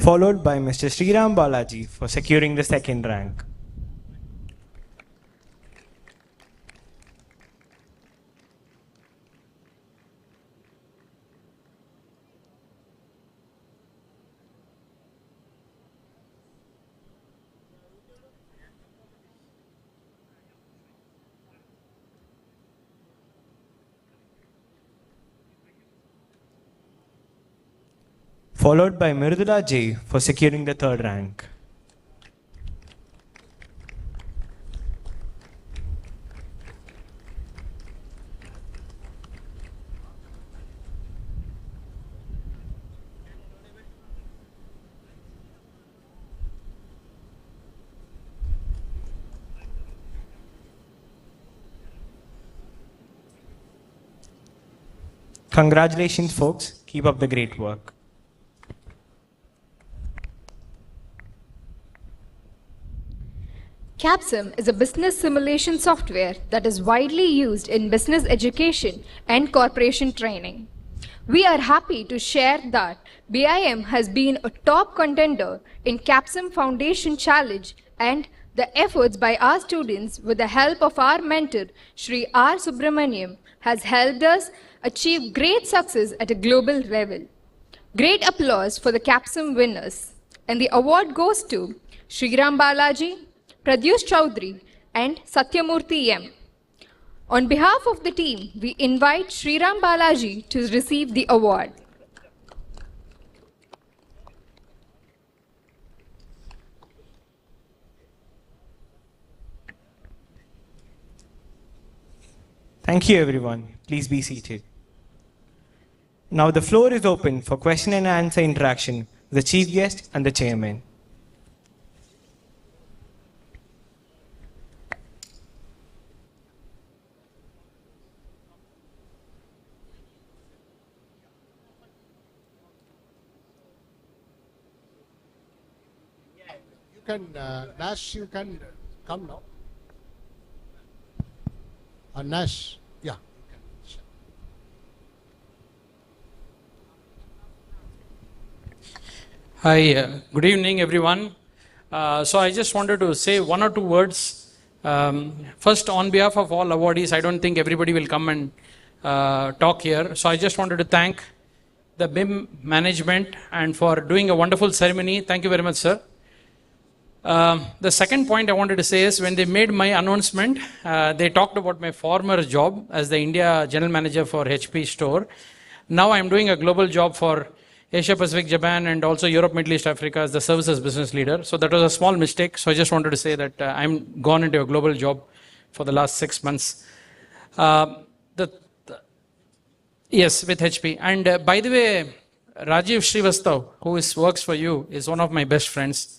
Speaker 4: followed by Mr. Sriram Balaji for securing the second rank. Followed by Mridula J for securing the third rank. Congratulations, folks. Keep up the great work.
Speaker 1: CAPSIM is a business simulation software that is widely used in business education and corporation training. We are happy to share that BIM has been a top contender in CAPSIM Foundation Challenge, and the efforts by our students with the help of our mentor Shri R. Subramaniam has helped us achieve great success at a global level. Great applause for the CAPSIM winners. And the award goes to Sriram Balaji, Pradyush Chaudhary and Satyamurthy M. On behalf of the team, we invite Sriram Balaji to receive the award.
Speaker 4: Thank you, everyone. Please be seated. Now the floor is open for question and answer interaction with the chief guest and the chairman.
Speaker 6: Nash, you can come now. Nash, yeah.
Speaker 9: Hi, good evening, everyone. So I just wanted to say one or two words. First, on behalf of all awardees, I don't think everybody will come and talk here. So I just wanted to thank the BIM management and for doing a wonderful ceremony. Thank you very much, sir. The second point I wanted to say is when they made my announcement, they talked about my former job as the India General Manager for HP store. Now I'm doing a global job for Asia Pacific, Japan, and also Europe, Middle East, Africa as the services business leader. So that was a small mistake. So I just wanted to say that I'm gone into a global job for the last 6 months. Yes, with HP. And by the way, Rajiv Srivastav, who works for you, is one of my best friends.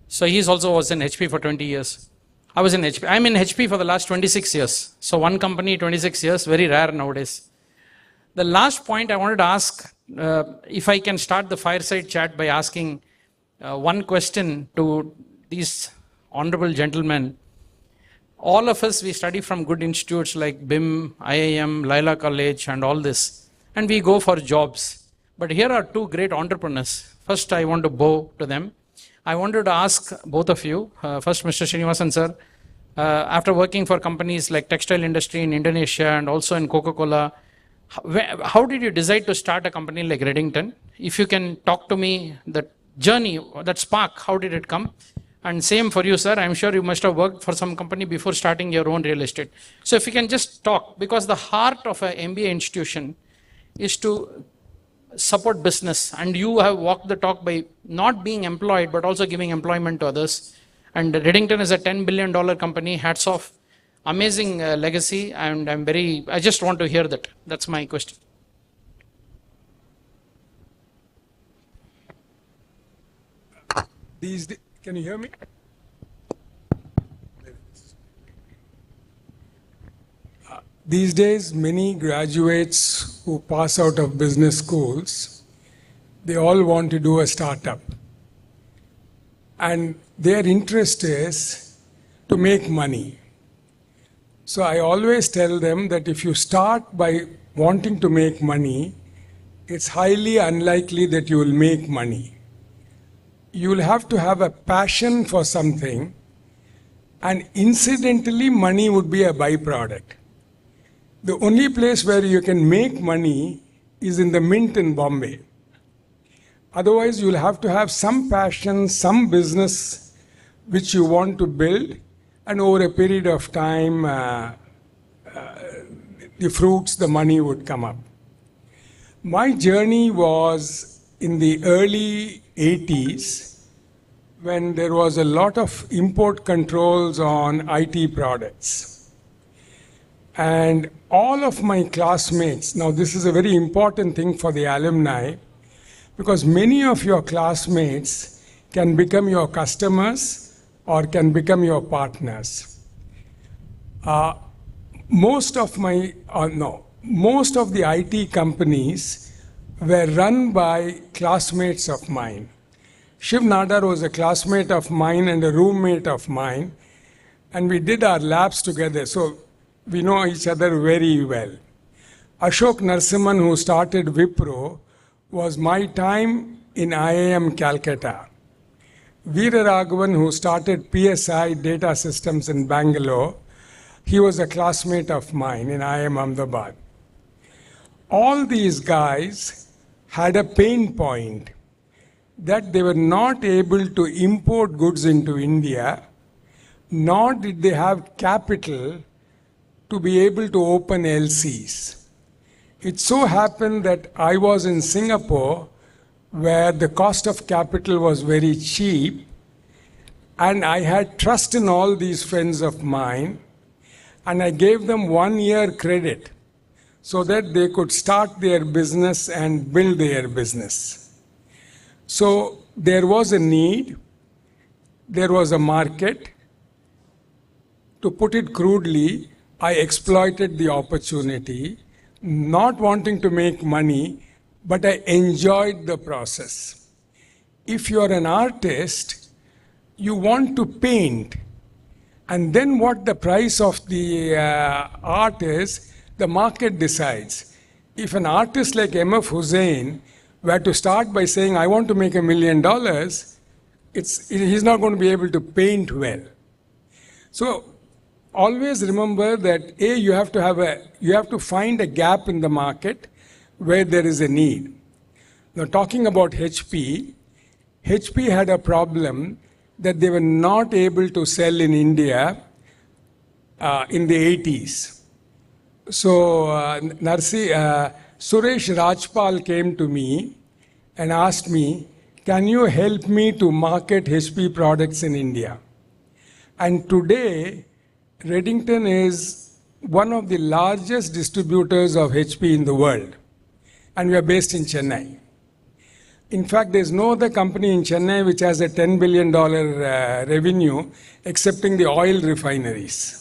Speaker 9: So he's also was in HP for 20 years. I was in HP. I'm in HP for the last 26 years. So one company, 26 years, very rare nowadays. The last point I wanted to ask, if I can start the fireside chat by asking one question to these honorable gentlemen. All of us, we study from good institutes like BIM, IIM, Laila College and all this. And we go for jobs. But here are two great entrepreneurs. First, I want to bow to them. I wanted to ask both of you, first Mr. Srinivasan sir, after working for companies like textile industry in Indonesia and also in Coca-Cola, how did you decide to start a company like Reddington? If you can talk to me, that journey, that spark, how did it come? And same for you, sir. I'm sure you must have worked for some company before starting your own real estate. So if you can just talk, because the heart of an MBA institution is to support business, and you have walked the talk by not being employed but also giving employment to others. And Reddington is a $10 billion company. Hats off, amazing legacy, and I just want to hear that. That's my question.
Speaker 8: Can you hear me? These days, many graduates who pass out of business schools, they all want to do a startup. And their interest is to make money. So I always tell them that if you start by wanting to make money, it's highly unlikely that you will make money. You will have to have a passion for something, and incidentally, money would be a byproduct. The only place where you can make money is in the mint in Bombay. Otherwise, you'll have to have some passion, some business which you want to build, and over a period of time, the fruits, the money would come up. My journey was in the early 80s when there was a lot of import controls on IT products. And all of my classmates, now this is a very important thing for the alumni, because many of your classmates can become your customers or can become your partners. Most of the IT companies were run by classmates of mine. Shiv Nadar was a classmate of mine and a roommate of mine, and we did our labs together, so we know each other very well. Ashok Narasimhan, who started Wipro, was my time in IIM Calcutta. Veera Raghavan, who started PSI Data Systems in Bangalore, he was a classmate of mine in IIM Ahmedabad. All these guys had a pain point that they were not able to import goods into India, nor did they have capital to be able to open LCs. It so happened that I was in Singapore, where the cost of capital was very cheap, and I had trust in all these friends of mine, and I gave them 1 year credit so that they could start their business and build their business. So there was a need, there was a market. To put it crudely, I exploited the opportunity, not wanting to make money, but I enjoyed the process. If you're an artist, you want to paint, and then what the price of the art is, the market decides. If an artist like M.F. Hussain were to start by saying, I want to make $1 million, he's not going to be able to paint well. So always remember that you have to find a gap in the market where there is a need. Now, talking about HP had a problem that they were not able to sell in India in the 80s. So Suresh Rajpal came to me and asked me, can you help me to market HP products in India? And today, Redington is one of the largest distributors of HP in the world, and we are based in Chennai. In fact, there's no other company in Chennai which has a $10 billion revenue, excepting the oil refineries.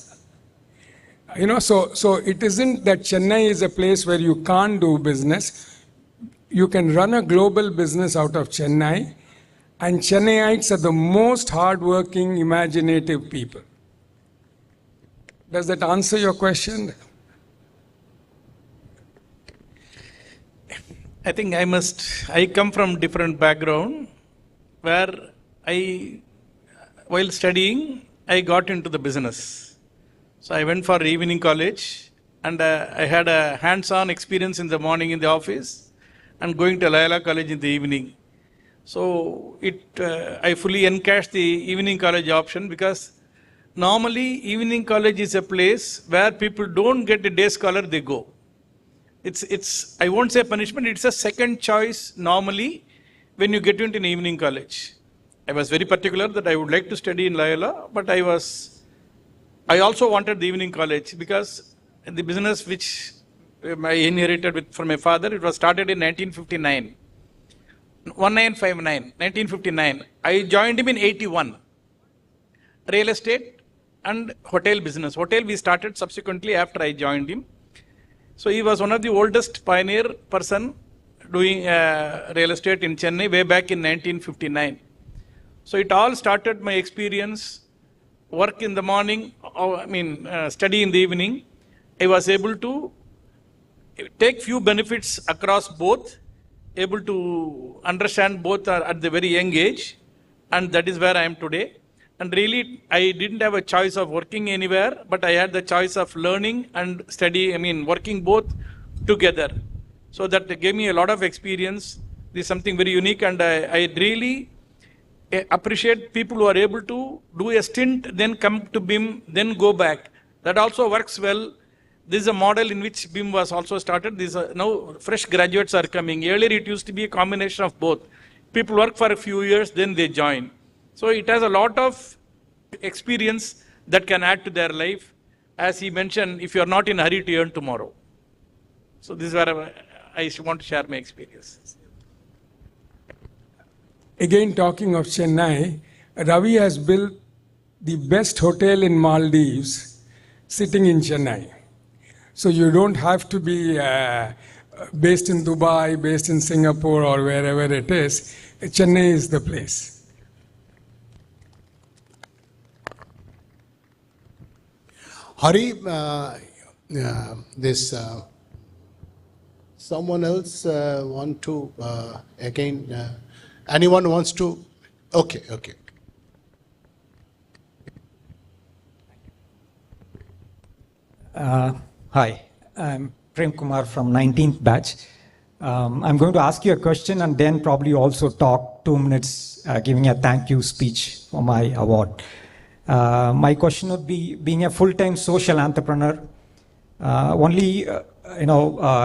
Speaker 8: So it isn't that Chennai is a place where you can't do business. You can run a global business out of Chennai, and Chennaiites are the most hardworking, imaginative people. Does that answer your question?
Speaker 7: I think I come from different background where while studying, I got into the business. So I went for evening college, and I had a hands-on experience in the morning in the office and going to Loyola College in the evening. So I fully encashed the evening college option, because normally evening college is a place where people don't get a day scholar, they go. I won't say punishment, it's a second choice normally when you get into an evening college. I was very particular that I would like to study in Loyola, but I also wanted the evening college, because the business which I inherited from my father, it was started in 1959. 1959. I joined him in 81. Real estate and hotel business. Hotel we started subsequently after I joined him. So he was one of the oldest pioneer person doing real estate in Chennai way back in 1959. So it all started my experience, work in the morning, study in the evening. I was able to take few benefits across both, able to understand both at the very young age, and that is where I am today. And really, I didn't have a choice of working anywhere, but I had the choice of learning and study, working both together. So that gave me a lot of experience. This is something very unique, and I really appreciate people who are able to do a stint, then come to BIM, then go back. That also works well. This is a model in which BIM was also started. Now fresh graduates are coming. Earlier it used to be a combination of both. People work for a few years, then they join. So it has a lot of experience that can add to their life. As he mentioned, if you are not in a hurry to earn tomorrow. So this is where I want to share my experience.
Speaker 8: Again, talking of Chennai, Ravi has built the best hotel in Maldives sitting in Chennai. So you don't have to be based in Dubai, based in Singapore, or wherever it is. Chennai is the place.
Speaker 6: Hari, someone else want to, anyone wants to? Okay.
Speaker 10: Hi, I'm Prem Kumar from 19th batch. I'm going to ask you a question and then probably also talk 2 minutes giving a thank you speech for my award. My question would be, being a full-time social entrepreneur, only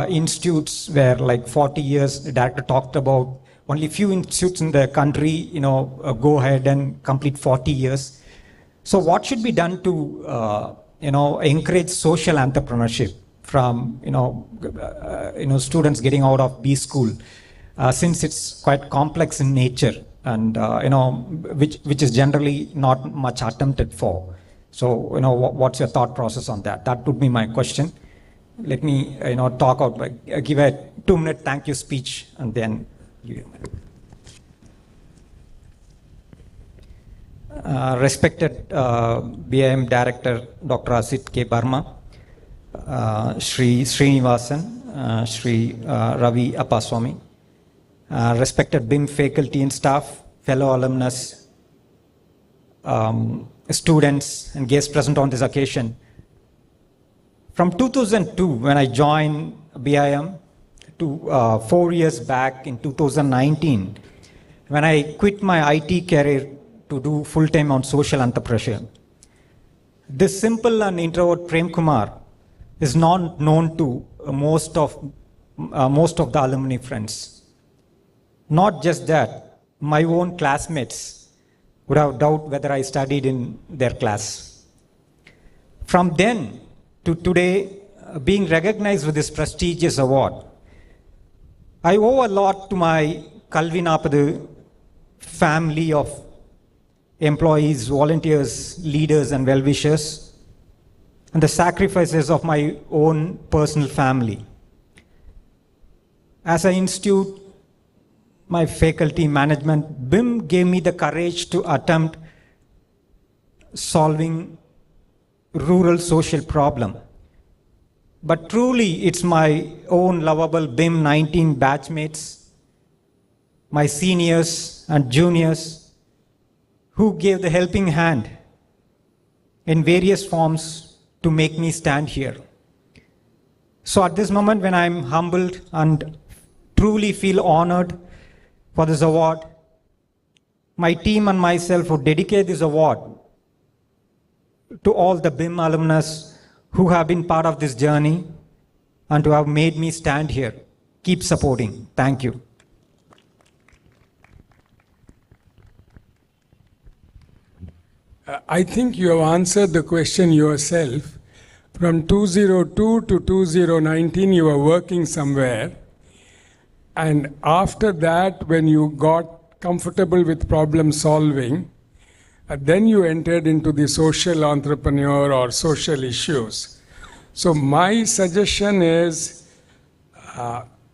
Speaker 10: institutes where like 40 years, the director talked about only few institutes in the country, go ahead and complete 40 years. So what should be done to, encourage social entrepreneurship from, students getting out of B school, since it's quite complex in nature and, which is generally not much attempted for. So, what's your thought process on that? That would be my question. Let me, talk out, give a 2-minute thank you speech and then you. Respected BIM Director Dr. Asit K. Barma, Shri Srinivasan, Shri Ravi Appaswamy, respected BIM faculty and staff, fellow alumnus, students and guests present on this occasion. From 2002, when I joined BIM, to 4 years back in 2019, when I quit my IT career to do full-time on social entrepreneurship. This simple and introvert Prem Kumar is not known to most of the alumni friends. Not just that, my own classmates would have doubt whether I studied in their class. From then to today, being recognized with this prestigious award, I owe a lot to my Kalvinapadu family of employees, volunteers, leaders, and well-wishers, and the sacrifices of my own personal family. As an institute, my faculty management, BIM gave me the courage to attempt solving rural social problem. But truly, it's my own lovable BIM 19 batchmates, my seniors and juniors, who gave the helping hand in various forms to make me stand here. So at this moment when I'm humbled and truly feel honored for this award, my team and myself would dedicate this award to all the BIM alumnus who have been part of this journey and who have made me stand here. Keep supporting. Thank you.
Speaker 8: I think you have answered the question yourself. From 2002 to 2019, you were working somewhere. And after that, when you got comfortable with problem solving, then you entered into the social entrepreneur or social issues. So my suggestion is,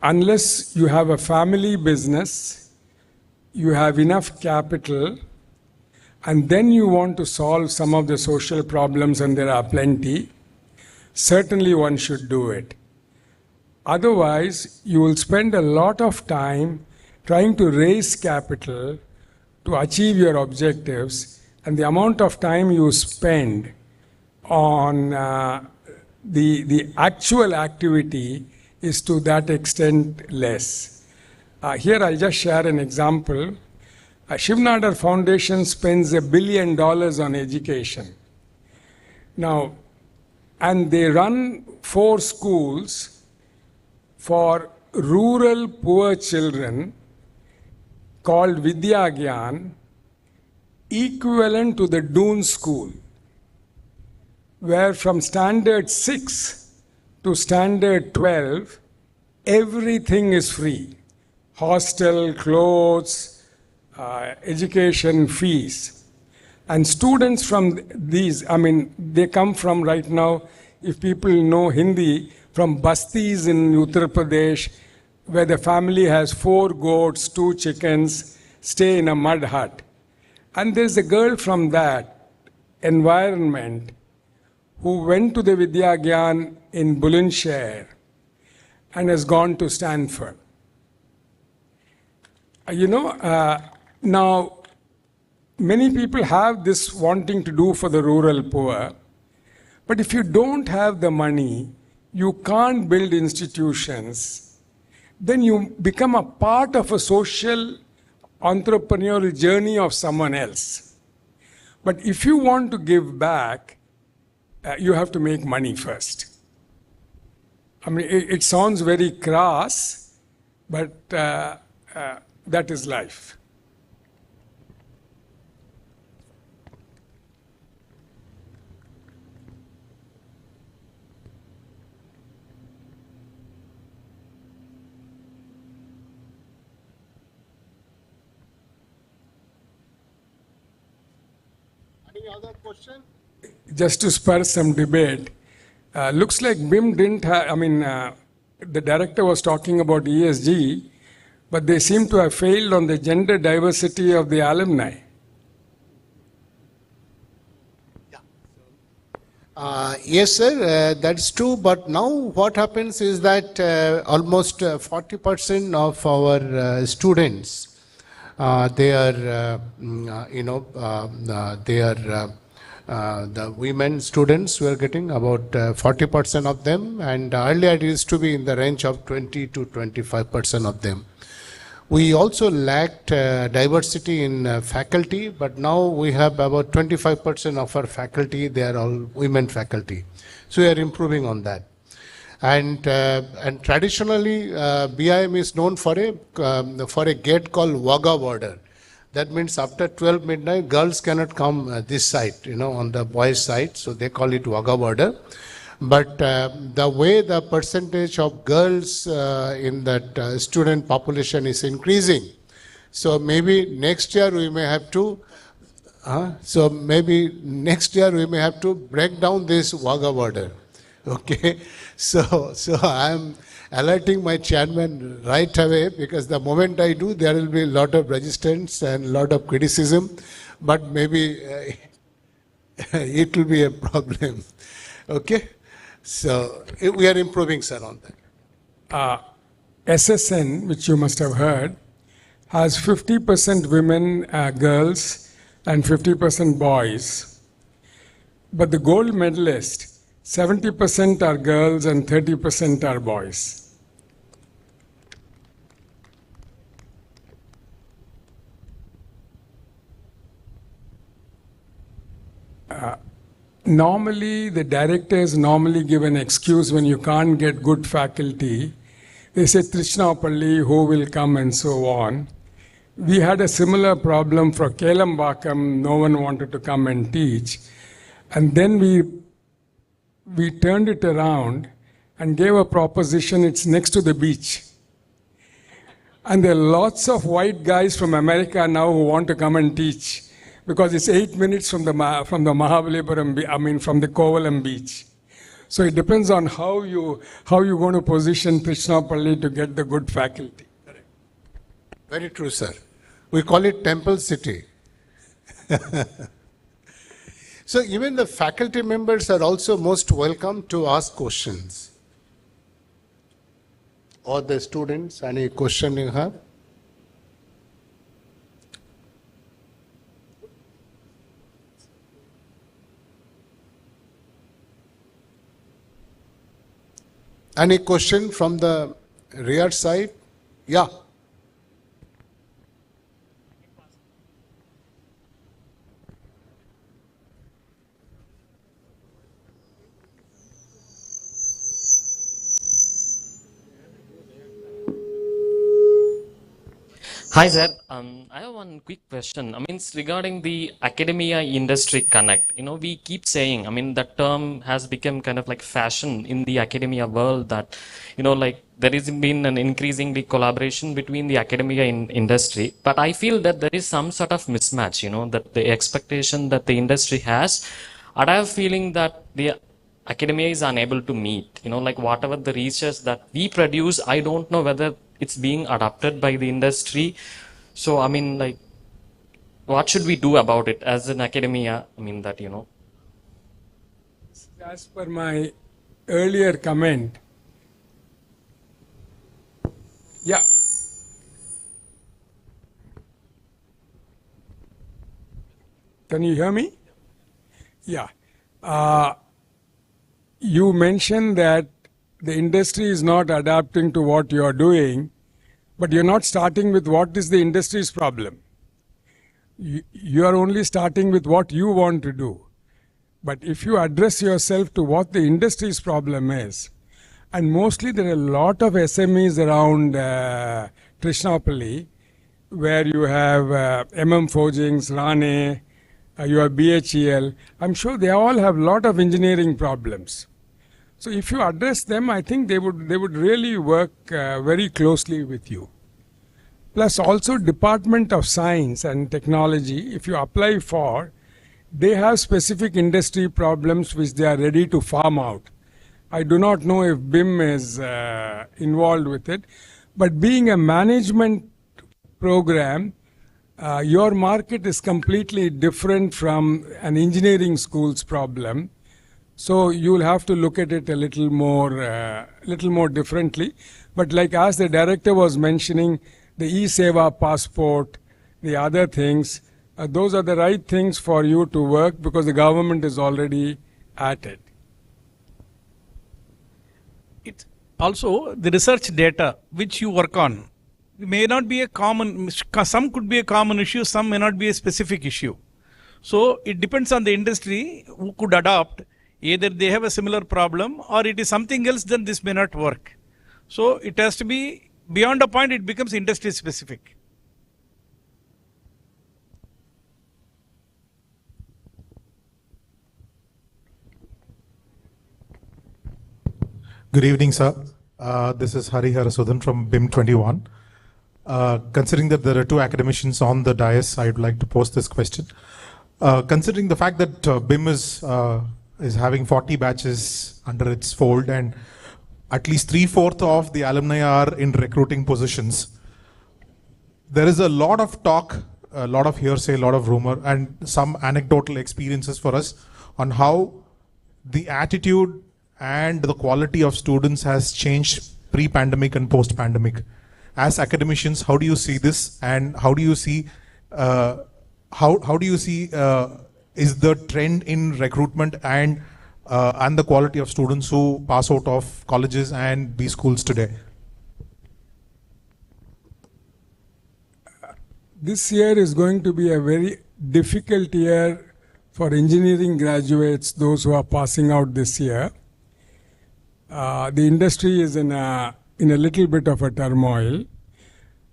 Speaker 8: unless you have a family business, you have enough capital, and then you want to solve some of the social problems, and there are plenty, certainly one should do it. Otherwise, you will spend a lot of time trying to raise capital to achieve your objectives, and the amount of time you spend on the actual activity is to that extent less. Here I'll just share an example. Shiv Nadar Foundation spends $1 billion on education. Now, and they run 4 schools for rural poor children called Vidya Gyan, equivalent to the Doon School, where from standard 6 to standard 12, everything is free. Hostel, clothes, education fees. And students from these, I mean, they come from right now, if people know Hindi, from Bastis in Uttar Pradesh, where the family has 4 goats, 2 chickens, stay in a mud hut. And there's a girl from that environment who went to the Vidya Gyan in Bulandshahr and has gone to Stanford. Now, many people have this wanting to do for the rural poor, but if you don't have the money, you can't build institutions, then you become a part of a social entrepreneurial journey of someone else. But if you want to give back, you have to make money first. I mean, it sounds very crass, but that is life.
Speaker 6: Any other question?
Speaker 8: Just to spur some debate, looks like BIM didn't have, the director was talking about ESG, but they seem to have failed on the gender diversity of the alumni.
Speaker 6: Yes, sir, that's true. But now what happens is that almost 40% of our students, they are, the women students were getting about 40% of them, and earlier it used to be in the range of 20 to 25% of them. We also lacked diversity in faculty, but now we have about 25% of our faculty, they are all women faculty. So we are improving on that. And traditionally, BIM is known for a gate called Wagah border. That means after 12 midnight, girls cannot come this side, on the boys' side, so they call it Wagah border. But the way the percentage of girls in that student population is increasing, so maybe next year we may have to, break down this Wagah border. Okay, so I am alerting my chairman right away, because the moment I do, there will be a lot of resistance and a lot of criticism, but maybe it will be a problem. Okay. So we are improving, sir, on that.
Speaker 8: SSN, which you must have heard, has 50% women, girls, and 50% boys. But the gold medalist, 70% are girls and 30% are boys. Normally, the directors normally give an excuse when you can't get good faculty. They say, Trichinapalli, who will come, and so on. We had a similar problem for Kelambakam. No one wanted to come and teach. And then we turned it around and gave a proposition, it's next to the beach. And there are lots of white guys from America now who want to come and teach, because it's 8 minutes from the Mahabalipuram, from the Kovalam beach. So it depends on how you're going to position Trichinapalli to get the good faculty.
Speaker 6: Very true, sir. We call it Temple City. So even the faculty members are also most welcome to ask questions. all the students, any question you have? Any question from the rear side? Yeah.
Speaker 11: Hi there. I have one quick question. I mean, it's regarding the academia industry connect. We keep saying, I mean, that term has become kind of like fashion in the academia world that, like there has been an increasingly collaboration between the academia and industry. But I feel that there is some sort of mismatch, that the expectation that the industry has, and I have a feeling that the academia is unable to meet. Like whatever the research that we produce, I don't know whether it's being adopted by the industry. So, I mean, like, what should we do about it as an academia? I mean, that,
Speaker 8: As per my earlier comment, yeah. Can you hear me? Yeah. You mentioned that the industry is not adapting to what you are doing, but you're not starting with what is the industry's problem. You are only starting with what you want to do. But if you address yourself to what the industry's problem is, and mostly there are a lot of SMEs around Trishnapalli, where you have Forgings, Rane, you have BHEL, I'm sure they all have a lot of engineering problems. So if you address them, I think they would really work very closely with you. Plus also Department of Science and Technology, if you apply for, they have specific industry problems which they are ready to farm out. I do not know if BIM is involved with it, but being a management program, your market is completely different from an engineering school's problem. So you'll have to look at it a little more differently. But like as the director was mentioning, the e-Seva passport, the other things, those are the right things for you to work because the government is already at it.
Speaker 7: It's also the research data which you work on may not be a common, some could be a common issue, some may not be a specific issue. So it depends on the industry who could adopt. Either they have a similar problem or it is something else, then this may not work. So it has to be, beyond a point, it becomes industry specific.
Speaker 12: Good evening, sir. This is Hari Harasudan from BIM 21. Considering that there are two academicians on the dais, I would like to pose this question. Considering the fact that BIM is having 40 batches under its fold and at least 3/4 of the alumni are in recruiting positions, there is a lot of talk, a lot of hearsay, a lot of rumor and some anecdotal experiences for us on how the attitude and the quality of students has changed pre-pandemic and post-pandemic. As academicians, how do you see this and how do you see is the trend in recruitment and the quality of students who pass out of colleges and B schools today?
Speaker 8: This year is going to be a very difficult year for engineering graduates, those who are passing out this year. The industry is in a little bit of a turmoil,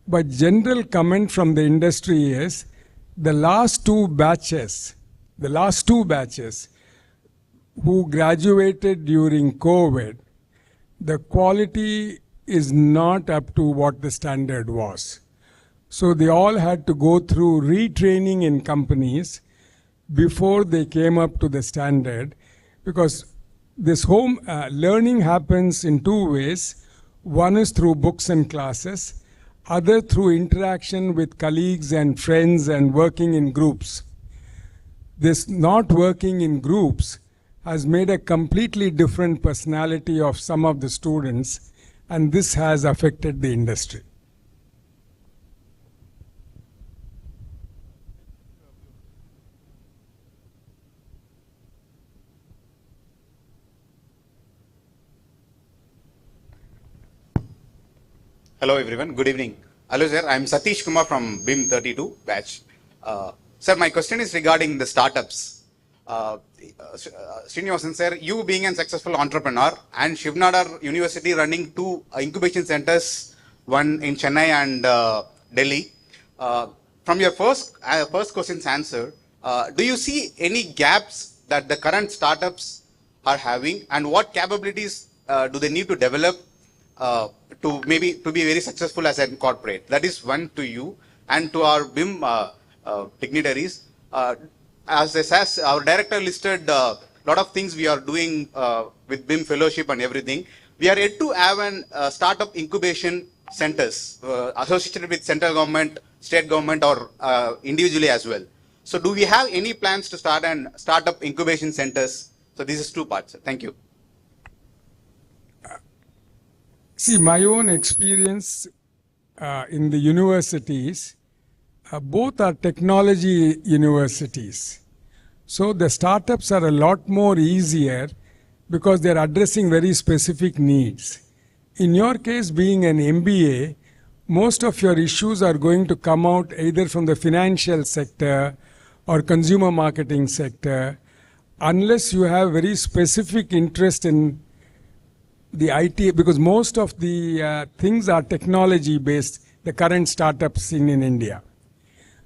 Speaker 8: but general comment from the industry is the last two batches who graduated during COVID, the quality is not up to what the standard was. So they all had to go through retraining in companies before they came up to the standard, because this home learning happens in two ways. One is through books and classes, other through interaction with colleagues and friends and working in groups. This not working in groups has made a completely different personality of some of the students, and this has affected the industry.
Speaker 13: Hello everyone, good evening. Hello sir, I am Satish Kumar from BIM 32 batch. Sir, my question is regarding the startups. Srinivasan sir, you being a successful entrepreneur and Shivnadar University running 2 incubation centers, one in Chennai and Delhi. From your first question's answer, do you see any gaps that the current startups are having, and what capabilities do they need to develop to be very successful as a corporate? That is one to you, and to our BIM dignitaries. As our director listed a lot of things we are doing with BIM fellowship and everything. We are yet to have an startup incubation centers associated with central government, state government, or individually as well. So do we have any plans to start an startup incubation centers? So this is 2 parts. Thank you.
Speaker 8: See, my own experience in the universities, both are technology universities. So the startups are a lot more easier because they're addressing very specific needs. In your case, being an MBA, most of your issues are going to come out either from the financial sector or consumer marketing sector, unless you have very specific interest in the IT, because most of the things are technology based, the current startups in India.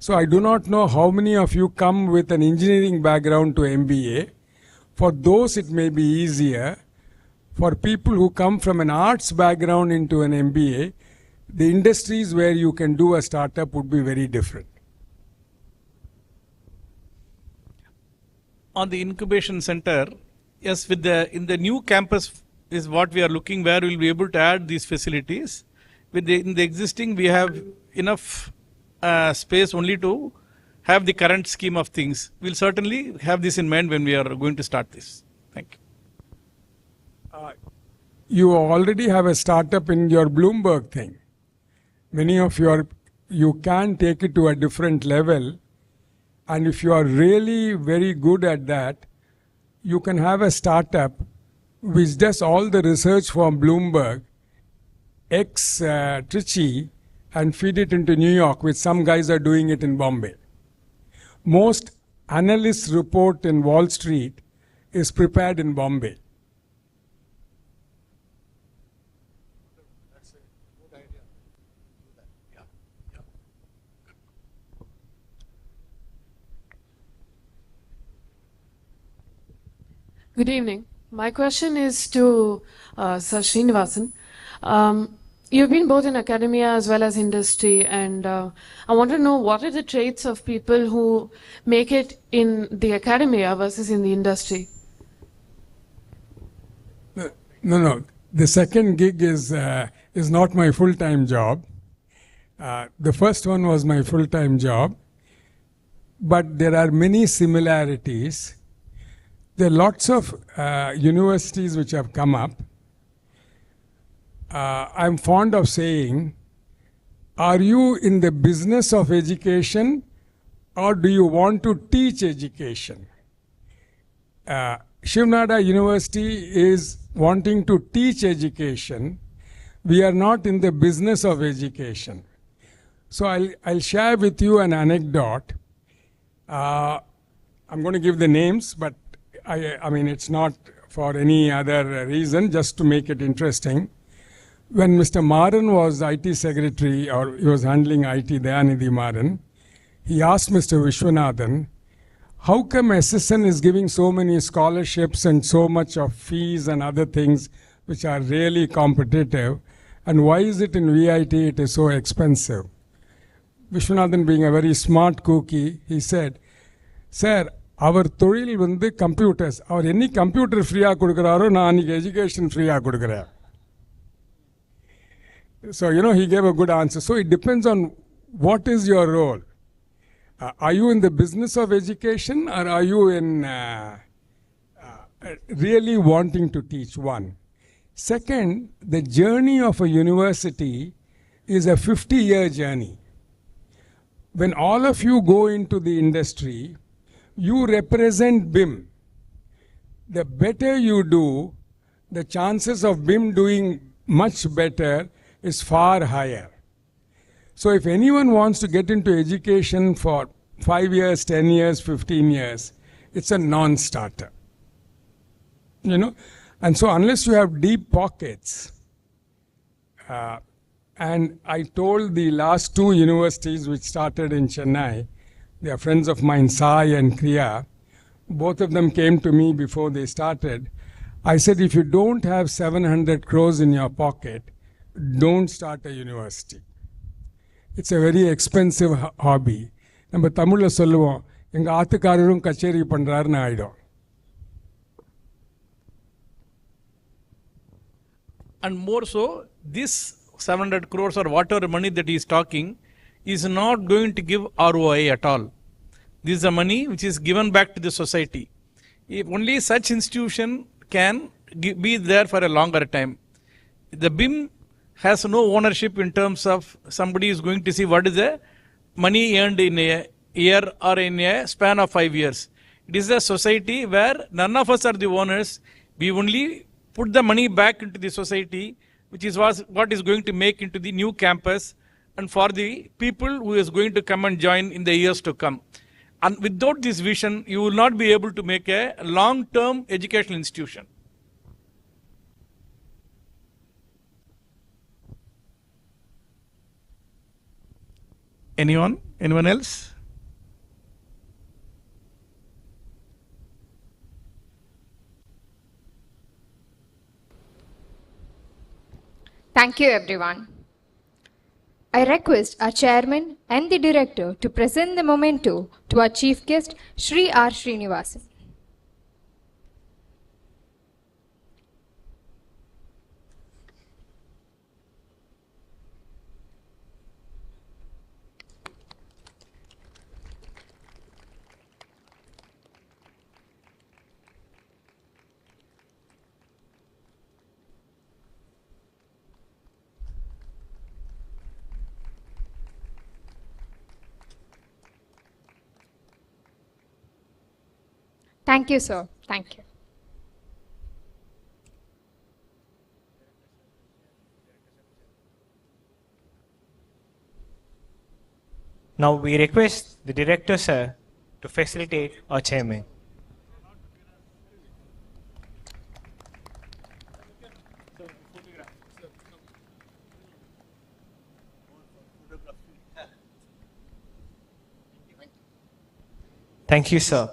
Speaker 8: So I do not know how many of you come with an engineering background to MBA. For those it may be easier. For people who come from an arts background into an MBA, the industries where you can do a startup would be very different.
Speaker 7: On the incubation center, yes, in the new campus is what we are looking, where we'll be able to add these facilities. In the existing, we have enough space only to have the current scheme of things. We'll certainly have this in mind when we are going to start this. Thank you.
Speaker 8: You already have a startup in your Bloomberg thing. Many of you can take it to a different level, and if you are really very good at that, you can have a startup which does all the research from Bloomberg, Trichy, and feed it into New York, which some guys are doing it in Bombay. Most analysts' report in Wall Street is prepared in Bombay.
Speaker 6: That's a good idea. Do that. Yeah.
Speaker 14: Good evening. My question is to Sir Srinivasan. You've been both in academia as well as industry, and I want to know what are the traits of people who make it in the academia versus in the industry?
Speaker 8: No. The second gig is not my full-time job. The first one was my full-time job, but there are many similarities. There are lots of universities which have come up. I'm fond of saying, are you in the business of education or do you want to teach education? Shivnada University is wanting to teach education. We are not in the business of education. So I'll share with you an anecdote. I'm going to give the names, but I mean, it's not for any other reason, just to make it interesting. When Mr. Maran was IT secretary, or he was handling IT, Dayanidhi Maran, he asked Mr. Vishwanathan, how come SSN is giving so many scholarships and so much of fees and other things which are really competitive, and why is it in VIT it is so expensive? Vishwanathan, being a very smart cookie, he said, sir, our தொழில் வந்து computers. Our any computer free கொடுக்கறாரோ நான் அன்னைக்கு education free கொடுக்கறேன். So, he gave a good answer. So, it depends on what is your role. Are you in the business of education, or are you in really wanting to teach? One. Second, the journey of a university is a 50-year journey. When all of you go into the industry, you represent BIM. The better you do, the chances of BIM doing much better is far higher. So if anyone wants to get into education for 5 years, 10 years, 15 years, it's a non-starter. You know? And so unless you have deep pockets, and I told the last two universities which started in Chennai, they are friends of mine, Sai and Kriya, both of them came to me before they started. I said, if you don't have 700 crores in your pocket, don't start a university. It's a very expensive hobby. நம்ம தமிழ்ல சொல்லுவோம், எங்க ஆத்துக்காரரும் கச்சேரி பண்றாருன்னு ஆயிடும்.
Speaker 7: And more so, this 700 crores or whatever money that he is talking is not going to give ROI at all. This is the money which is given back to the society. If only such institution can be there for a longer time. The BIM has no ownership in terms of somebody is going to see what is the money earned in a year or in a span of 5 years. It is a society where none of us are the owners. We only put the money back into the society, which is what is going to make into the new campus and for the people who is going to come and join in the years to come. And without this vision, you will not be able to make a long-term educational institution. Anyone? Anyone else?
Speaker 1: Thank you, everyone. I request our chairman and the director to present the memento to our chief guest, Shri R. Srinivasan. Thank you, sir. Thank you.
Speaker 4: Now we request the director, sir, to facilitate our chairman. Thank you, sir.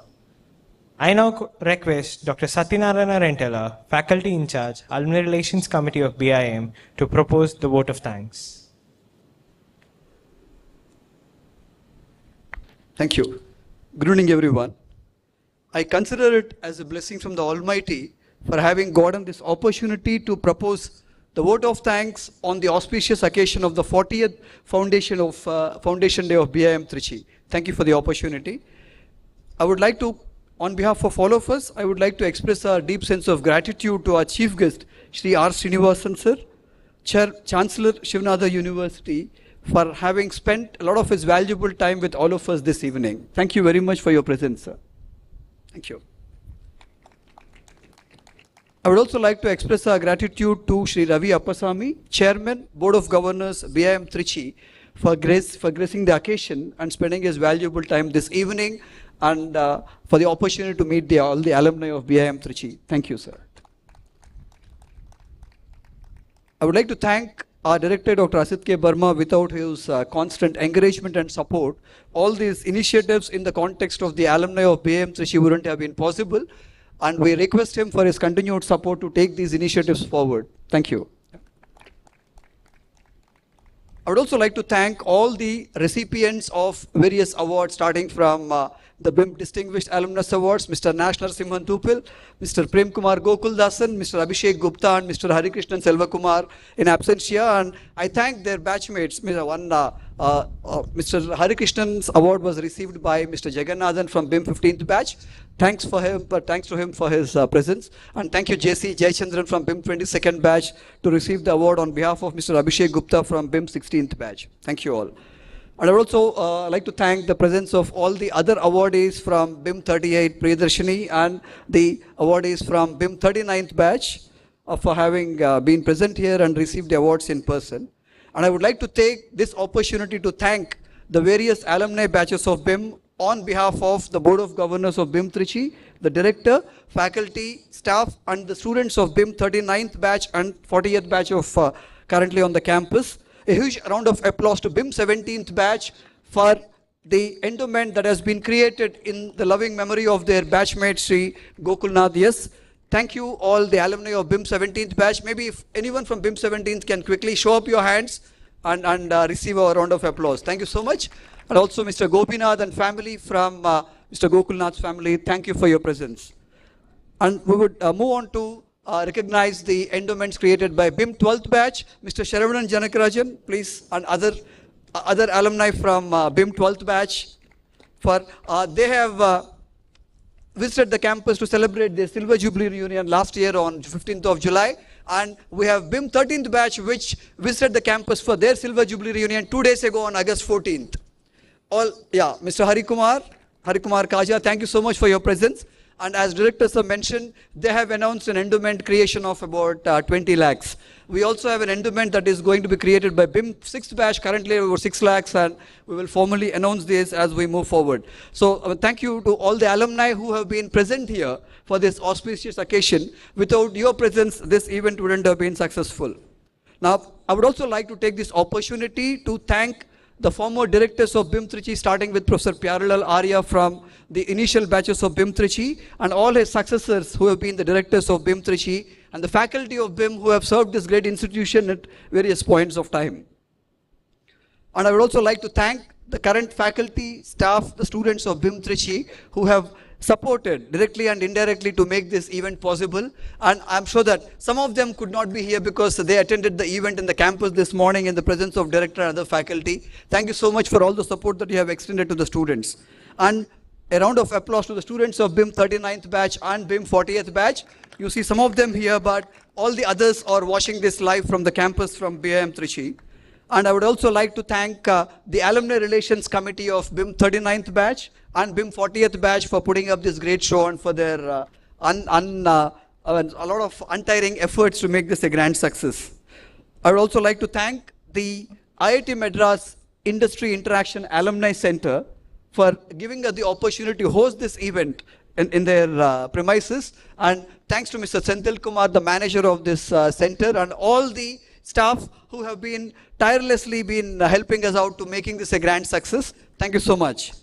Speaker 4: I now request Dr. Satyanarayana Rentala, Faculty in Charge, Alumni Relations Committee of BIM, to propose the vote of thanks.
Speaker 15: Thank you. Good evening, everyone. I consider it as a blessing from the Almighty for having gotten this opportunity to propose the vote of thanks on the auspicious occasion of the 40th Foundation Day of BIM Trichy. Thank you for the opportunity. I would like to, on behalf of all of us, I would like to express a deep sense of gratitude to our chief guest, Shri R. Srinivasan sir, Chancellor Shivnada University, for having spent a lot of his valuable time with all of us this evening. Thank you very much for your presence, sir. Thank you. I would also like to express our gratitude to Shri Ravi Appasamy, Chairman, Board of Governors, BIM Trichy, for gracing the occasion and spending his valuable time this evening, and for the opportunity to meet all the alumni of BIM Trichy. Thank you, sir. I would like to thank our director, Dr. Asit K. Burma. Without his constant encouragement and support, all these initiatives in the context of the alumni of BIM Trichy wouldn't have been possible, and we request him for his continued support to take these initiatives forward. Thank you. I would also like to thank all the recipients of various awards, starting from the BIM Distinguished Alumnus Awards, Mr. National Simhan Tupil, Mr. Prem Kumar Gokuldasan, Mr. Abhishek Gupta, and Mr. Harikrishnan Selvakumar in absentia. And I thank their batchmates. Mr. Harikrishnan's award was received by Mr. Jagannathan from BIM 15th batch. Thanks to him for his presence. And thank you, JC Jayachandran from BIM 22nd batch to receive the award on behalf of Mr. Abhishek Gupta from BIM 16th batch. Thank you all. And I would also like to thank the presence of all the other awardees from BIM 38 Priyadarshini and the awardees from BIM 39th batch for having been present here and received the awards in person. And I would like to take this opportunity to thank the various alumni batches of BIM on behalf of the Board of Governors of BIM Trichy, the director, faculty, staff, and the students of BIM 39th batch and 40th batch of currently on the campus. A huge round of applause to BIM 17th batch for the endowment that has been created in the loving memory of their batchmate Sri Gokulnath. Yes, thank you all the alumni of BIM 17th batch. Maybe if anyone from BIM 17th can quickly show up your hands and receive a round of applause. Thank you so much. And also Mr. Gopinath and family from Mr. Gokulnath's family, thank you for your presence. And we would move on to recognize the endowments created by BIM 12th batch. Mr. Sharavanan Janakarajan, please, and other alumni from BIM 12th batch. They have visited the campus to celebrate their Silver Jubilee reunion last year on 15th of July. And we have BIM 13th batch which visited the campus for their Silver Jubilee reunion 2 days ago on August 14th. Mr. Harikumar Kaja, thank you so much for your presence. And as directors have mentioned, they have announced an endowment creation of about 20 lakhs. We also have an endowment that is going to be created by BIM 6th batch, currently over 6 lakhs, and we will formally announce this as we move forward. So thank you to all the alumni who have been present here for this auspicious occasion. Without your presence, this event wouldn't have been successful. Now, I would also like to take this opportunity to thank the former directors of BIM Trichy, starting with Professor Pyarulal Arya from the initial batches of BIM Trichy, and all his successors who have been the directors of BIM Trichy, and the faculty of BIM who have served this great institution at various points of time. And I would also like to thank the current faculty, staff, the students of BIM Trichy who have supported directly and indirectly to make this event possible. And I'm sure that some of them could not be here because they attended the event in the campus this morning in the presence of director and other faculty. Thank you so much for all the support that you have extended to the students. And a round of applause to the students of BIM 39th batch and BIM 40th batch. You see some of them here, but all the others are watching this live from the campus from BIM Trichy. And I would also like to thank the Alumni Relations Committee of BIM 39th batch and BIM 40th batch for putting up this great show and for their a lot of untiring efforts to make this a grand success. I would also like to thank the IIT Madras Industry Interaction Alumni Center for giving us the opportunity to host this event in their premises. And thanks to Mr. Senthil Kumar, the manager of this center, and all the staff who have been tirelessly helping us out to making this a grand success. Thank you so much.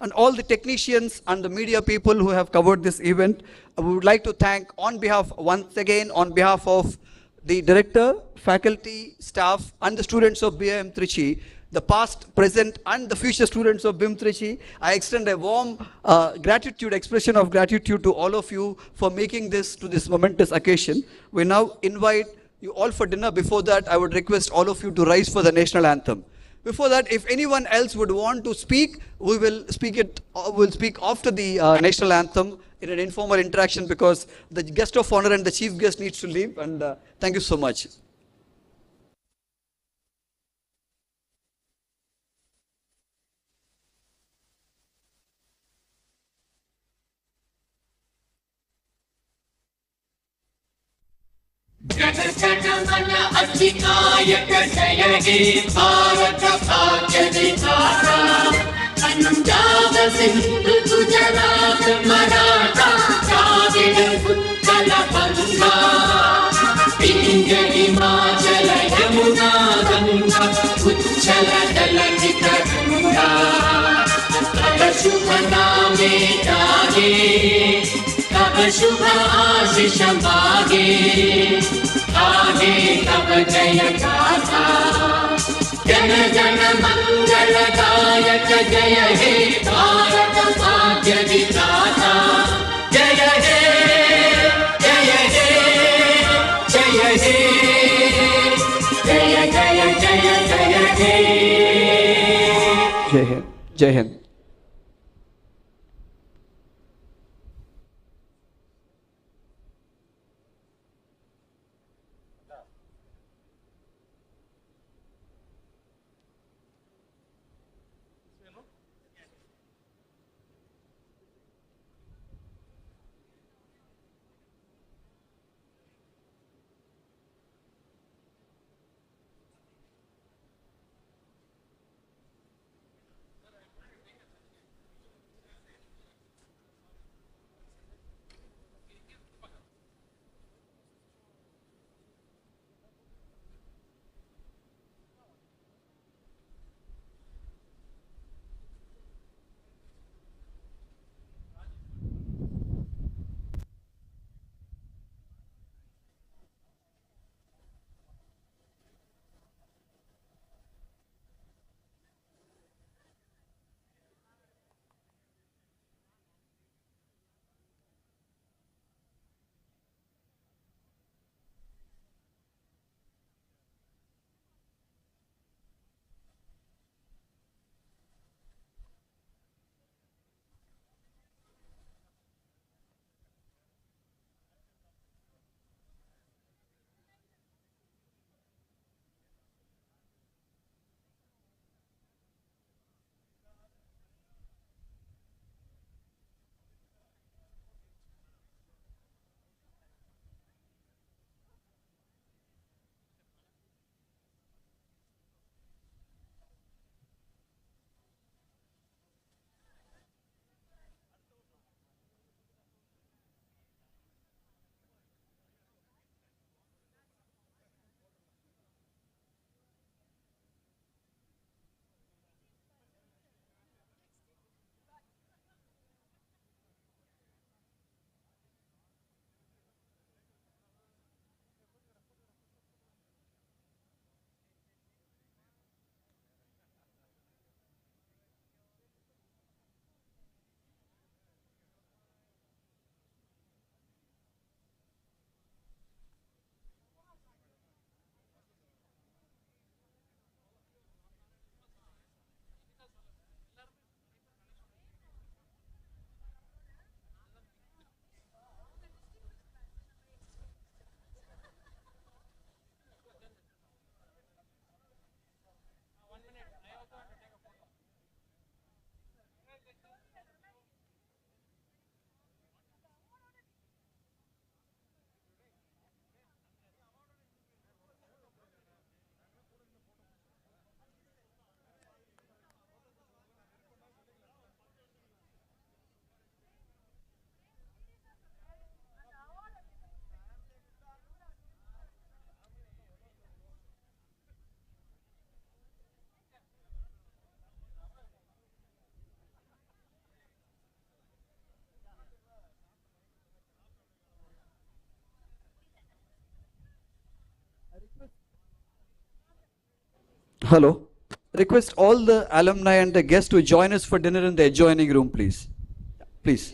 Speaker 15: And all the technicians and the media people who have covered this event, I would like to thank once again on behalf of the director, faculty, staff, and the students of BIM Trichy, the past, present, and the future students of BIM Trichy. I extend a warm expression of gratitude to all of you for making this to this momentous occasion. We now invite you all for dinner. Before that, I would request all of you to rise for the national anthem. Before that, if anyone else would want to speak, we will speak after the national anthem in an informal interaction, because the guest of honor and the chief guest needs to leave. And thank you so much.
Speaker 16: Jana Gana Mana अधिनायक जय हे भारत भाग्य विधाता पंजाब सिंधु गुजरात मराठा द्राविड़ उत्कल गंगा विंध्य हिमाचल यमुना गंगा उच्छल जलधि तरंगा तव शुभ नामे गाहे तव शुभ आशीष मागे गाहे तव जय गाथा जन जन मंगल दायक जय हे भारत भाग्य विधाता जय हे जय हे जय हे जय जय जय जय हे
Speaker 15: जय हिंद जय Hind. Hello. Request all the alumni and the guests to join us for dinner in the adjoining room, please. Please.